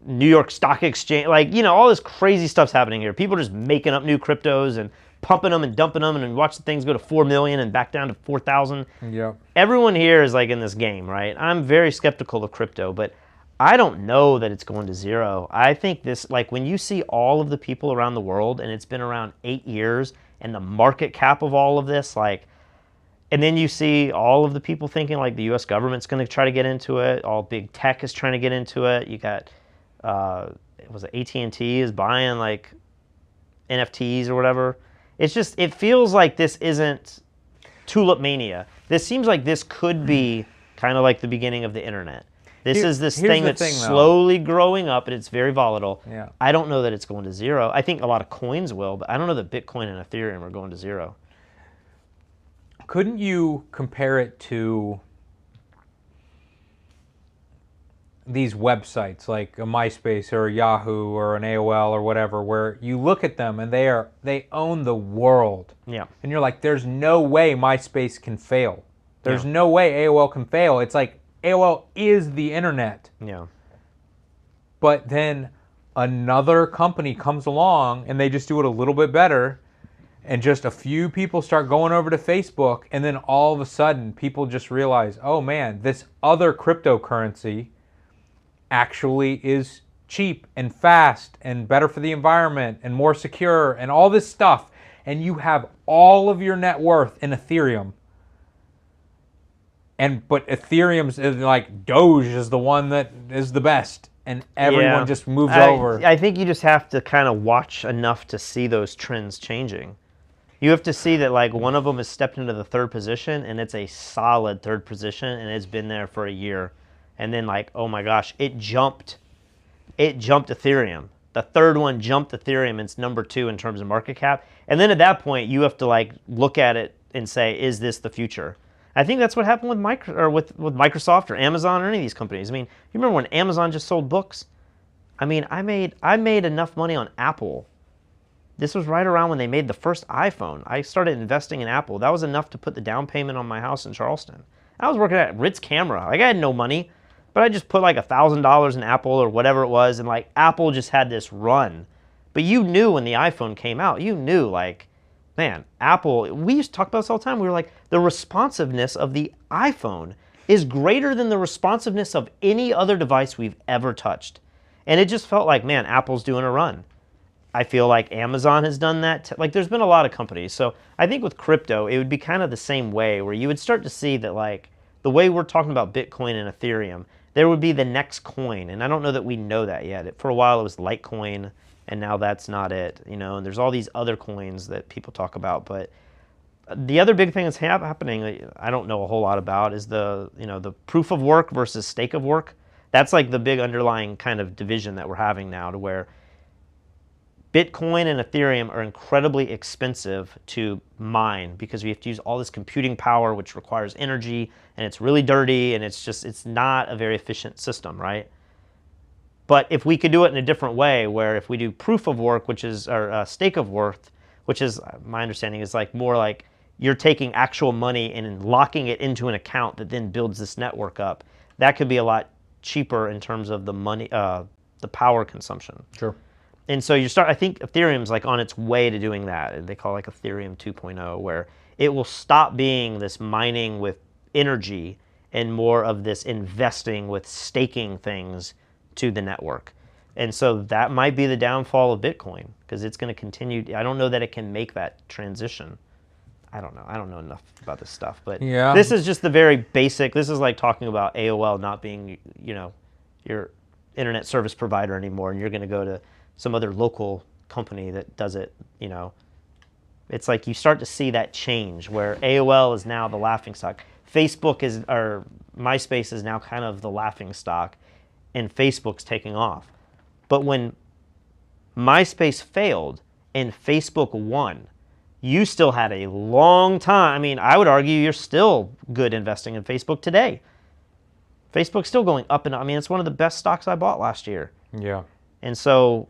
New York Stock Exchange, like, all this crazy stuff's happening here. People are just making up new cryptos and pumping them and dumping them and watch the things go to 4 million and back down to 4,000. Yeah. Everyone here is like in this game, right? I'm very skeptical of crypto, but I don't know that it's going to zero. I think this, like when you see all of the people around the world and it's been around 8 years and the market cap of all of this, like, and then you see all of the people thinking like the U.S. government's going to try to get into it. All big tech is trying to get into it. You got, AT&T is buying like NFTs or whatever. It's just, it feels like this isn't tulip mania. This seems like this could be kind of like the beginning of the internet. This is this thing that's slowly growing up, and it's very volatile. Yeah. I don't know that it's going to zero. I think a lot of coins will, but I don't know that Bitcoin and Ethereum are going to zero. Couldn't you compare it to these websites like a MySpace or a Yahoo or an AOL or whatever, where you look at them and they own the world. Yeah. And you're like, there's no way MySpace can fail. There's no way AOL can fail. It's like AOL is the internet. Yeah. But then another company comes along and they just do it a little bit better, and just a few people start going over to Facebook, and then all of a sudden people just realize, oh man, this other cryptocurrency actually is cheap and fast and better for the environment and more secure and all this stuff, and you have all of your net worth in Ethereum. But Ethereum's like Doge is the one that is the best, and everyone just moves over. I think you just have to kind of watch enough to see those trends changing. You have to see that like one of them has stepped into the third position, and it's a solid third position, and it's been there for a year. And then like, oh my gosh, it jumped Ethereum. The third one jumped Ethereum. It's number 2 in terms of market cap. And then at that point, you have to like look at it and say, is this the future? I think that's what happened with Microsoft or Amazon or any of these companies. I mean, you remember when Amazon just sold books? I mean, I made enough money on Apple. This was right around when they made the first iPhone. I started investing in Apple. That was enough to put the down payment on my house in Charleston. I was working at Ritz Camera. Like, I had no money, but I just put like $1,000 in Apple or whatever it was, and like Apple just had this run. But you knew when the iPhone came out, you knew like, man, Apple, we used to talk about this all the time. We were like, the responsiveness of the iPhone is greater than the responsiveness of any other device we've ever touched. And it just felt like, man, Apple's doing a run. I feel like Amazon has done that. Like, there's been a lot of companies. So I think with crypto, it would be kind of the same way, where you would start to see that, like, the way we're talking about Bitcoin and Ethereum, there would be the next coin. And I don't know that we know that yet. For a while, it was Litecoin, and now that's not it. And there's all these other coins that people talk about. But the other big thing that's happening, I don't know a whole lot about, is the proof of work versus stake of work. That's like the big underlying kind of division that we're having now, to where Bitcoin and Ethereum are incredibly expensive to mine because we have to use all this computing power, which requires energy, and it's really dirty, and it's not a very efficient system, right? But if we could do it in a different way, where if we do proof of work, or stake of worth, which is, my understanding, is like more like you're taking actual money and locking it into an account that then builds this network up, that could be a lot cheaper in terms of the money, the power consumption. Sure. And so I think Ethereum's like on its way to doing that. They call it like Ethereum 2.0, where it will stop being this mining with energy and more of this investing with staking things to the network. And so that might be the downfall of Bitcoin, because it's going to continue. I don't know that it can make that transition. I don't know. I don't know enough about this stuff, but yeah. This is just the very basic. This is like talking about AOL not being, your internet service provider anymore, and you're going to go to some other local company that does it. It's like you start to see that change where AOL is now the laughingstock. Facebook or MySpace is now kind of the laughingstock, and Facebook's taking off. But when MySpace failed and Facebook won, you still had a long time. I mean, I would argue you're still good investing in Facebook today. Facebook's still going up and up. I mean, it's one of the best stocks I bought last year. Yeah. And so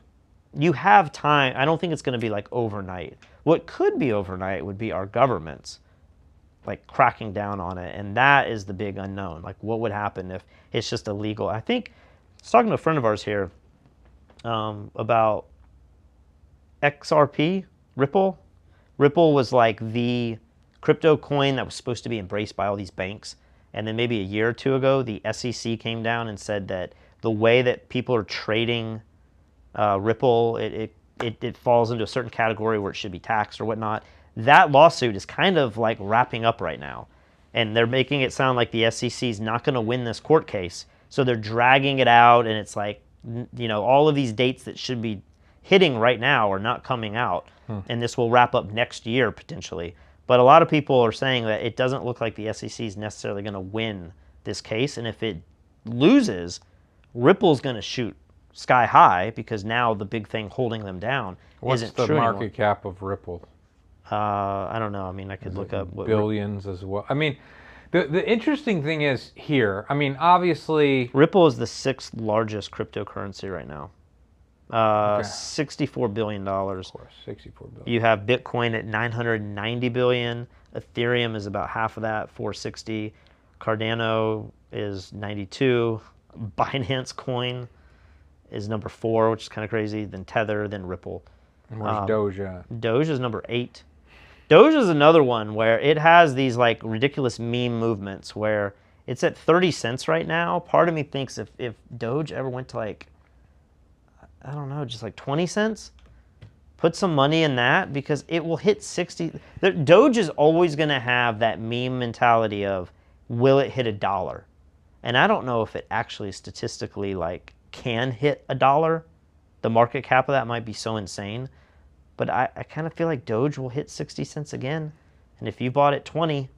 you have time. I don't think it's going to be like overnight. What could be overnight would be our governments like cracking down on it. And that is the big unknown. Like what would happen if it's just illegal? I think I was talking to a friend of ours here about XRP, Ripple. Ripple was like the crypto coin that was supposed to be embraced by all these banks. And then maybe a year or two ago, the SEC came down and said that the way that people are trading Ripple, it falls into a certain category where it should be taxed or whatnot. That lawsuit is kind of like wrapping up right now. And they're making it sound like the SEC is not going to win this court case. So they're dragging it out, and it's like, all of these dates that should be hitting right now are not coming out. And this will wrap up next year potentially. But a lot of people are saying that it doesn't look like the SEC is necessarily going to win this case. And if it loses, Ripple's going to shoot sky high, because now the big thing holding them down isn't true anymore. What's the market cap of Ripple? I don't know. I mean, I could look up what billions as well. I mean, the interesting thing is here. I mean, obviously, Ripple is the 6th largest cryptocurrency right now. $64 billion. Of course, $64 billion. You have Bitcoin at $990 billion. Ethereum is about half of that, $460. Cardano is $92. Binance Coin is number 4, which is kind of crazy. Then Tether, then Ripple. And where's Doge at? Doge is number 8. Doge is another one where it has these like ridiculous meme movements where it's at 30 cents right now. Part of me thinks if Doge ever went to like, I don't know, just like 20 cents, put some money in that, because it will hit 60. Doge is always going to have that meme mentality of, will it hit $1? And I don't know if it actually statistically like can hit $1. The market cap of that might be so insane. But I kind of feel like Doge will hit 60 cents again. And if you bought at 20,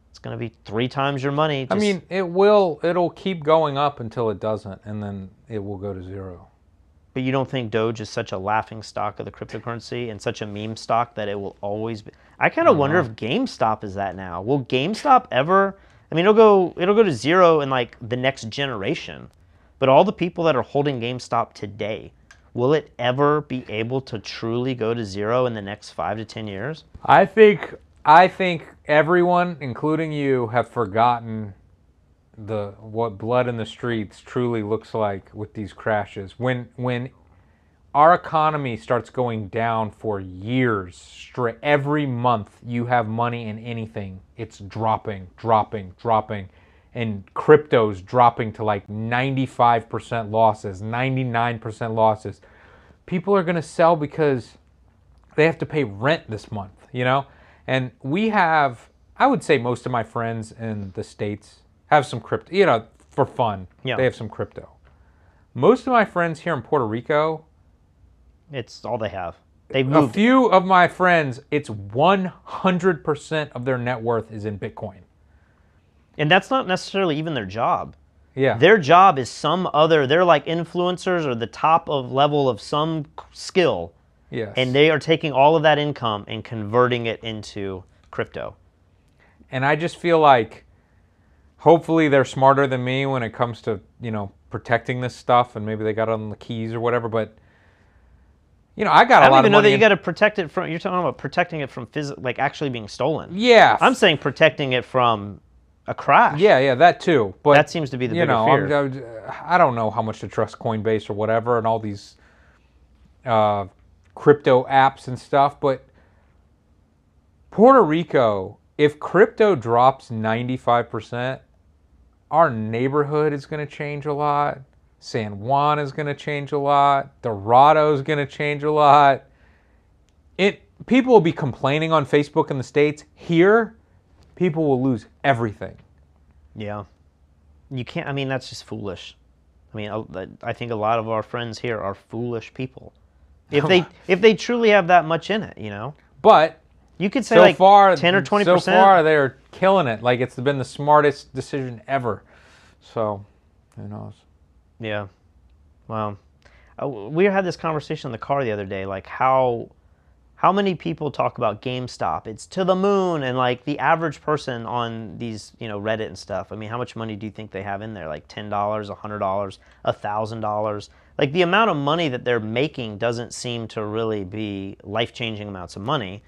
it's going to be 3 times your money. I mean, it'll keep going up until it doesn't, and then it will go to 0. But you don't think Doge is such a laughing stock of the cryptocurrency and such a meme stock that it will always be? I kind of wonder if GameStop is that now. Will GameStop ever? I mean, it'll go to 0 in like the next generation. But all the people that are holding GameStop today, will it ever be able to truly go to 0 in the next 5 to 10 years? I think everyone, including you, have forgotten what blood in the streets truly looks like with these crashes. When our economy starts going down for years straight, every month you have money in anything, it's dropping, and crypto's dropping to like 95% losses, 99% losses. People are going to sell because they have to pay rent this month, And we have, I would say most of my friends in the States have some crypto, for fun. Yeah. They have some crypto. Most of my friends here in Puerto Rico, it's all they have. They've moved. A few of my friends, it's 100% of their net worth is in Bitcoin. And that's not necessarily even their job. Yeah. Their job is they're like influencers or the top of level of some skill. Yes. And they are taking all of that income and converting it into crypto. And I just feel like hopefully they're smarter than me when it comes to, protecting this stuff, and maybe they got on the keys or whatever, but I got a lot of money. I don't even know that you got to protect it from, you're talking about protecting it from like actually being stolen. Yeah. I'm saying protecting it from a crash. Yeah, that too. But that seems to be the bigger fear. I don't know how much to trust Coinbase or whatever and all these crypto apps and stuff, but Puerto Rico, if crypto drops 95%, our neighborhood is going to change a lot. San Juan is going to change a lot. Dorado is going to change a lot. People will be complaining on Facebook in the States. Here, people will lose everything. Yeah. You can't, I mean, that's just foolish. I mean, I think a lot of our friends here are foolish people. If they truly have that much in it, you know. But you could say so like far, 10 or 20%. So far, they're killing it. Like it's been the smartest decision ever. So, who knows? Yeah. Wow. We had this conversation in the car the other day, like how many people talk about GameStop? It's to the moon, and like the average person on these, Reddit and stuff. I mean, how much money do you think they have in there? Like $10, $100, $1,000. Like the amount of money that they're making doesn't seem to really be life-changing amounts of money.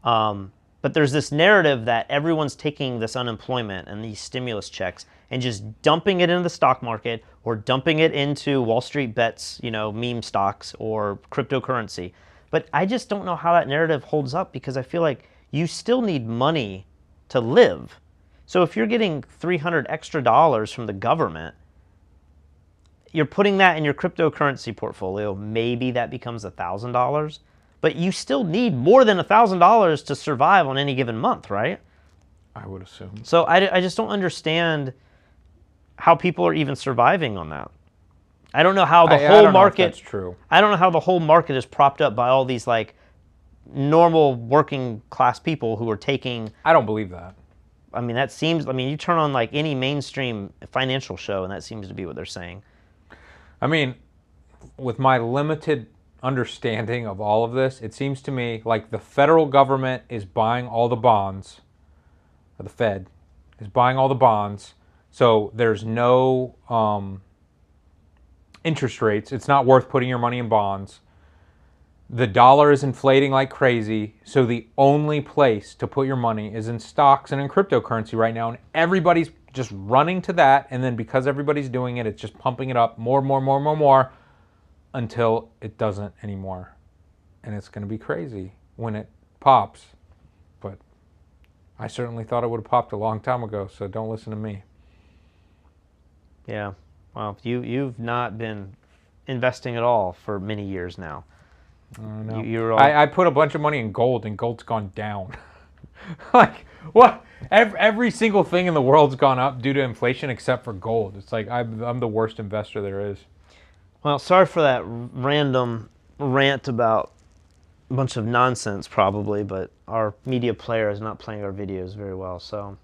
But there's this narrative that everyone's taking this unemployment and these stimulus checks and just dumping it into the stock market or dumping it into Wall Street bets, meme stocks or cryptocurrency. But I just don't know how that narrative holds up because I feel like you still need money to live. So if you're getting $300 extra from the government, you're putting that in your cryptocurrency portfolio. Maybe that becomes $1,000, but you still need more than $1,000 to survive on any given month, right? I would assume. So I just don't understand how people are even surviving on that. I don't know how the whole market. That's true. I don't know how the whole market is propped up by all these like normal working class people who are taking. I don't believe that. I mean, that seems. I mean, you turn on like any mainstream financial show, and that seems to be what they're saying. I mean, with my limited understanding of all of this, it seems to me like the federal government is buying all the bonds, or the Fed is buying all the bonds, so there's no interest rates. It's not worth putting your money in bonds. The dollar is inflating like crazy, so the only place to put your money is in stocks and in cryptocurrency right now, and everybody's just running to that, and then because everybody's doing it, it's just pumping it up more until it doesn't anymore. And it's going to be crazy when it pops. But I certainly thought it would have popped a long time ago, so don't listen to me. Yeah. Well, you've not been investing at all for many years now. No. I put a bunch of money in gold, and gold's gone down. Like, what? Every single thing in the world's gone up due to inflation except for gold. It's like I'm the worst investor there is. Well, sorry for that random rant about a bunch of nonsense probably, but our media player is not playing our videos very well, so...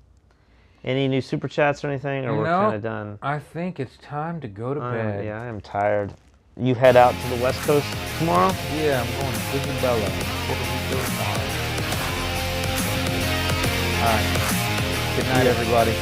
Any new super chats or anything, or we're kind of done? I think it's time to go to bed. Yeah, I am tired. You head out to the West Coast tomorrow? Yeah, I'm going to Isabella, Puerto Rico tomorrow. All right. Good night, everybody.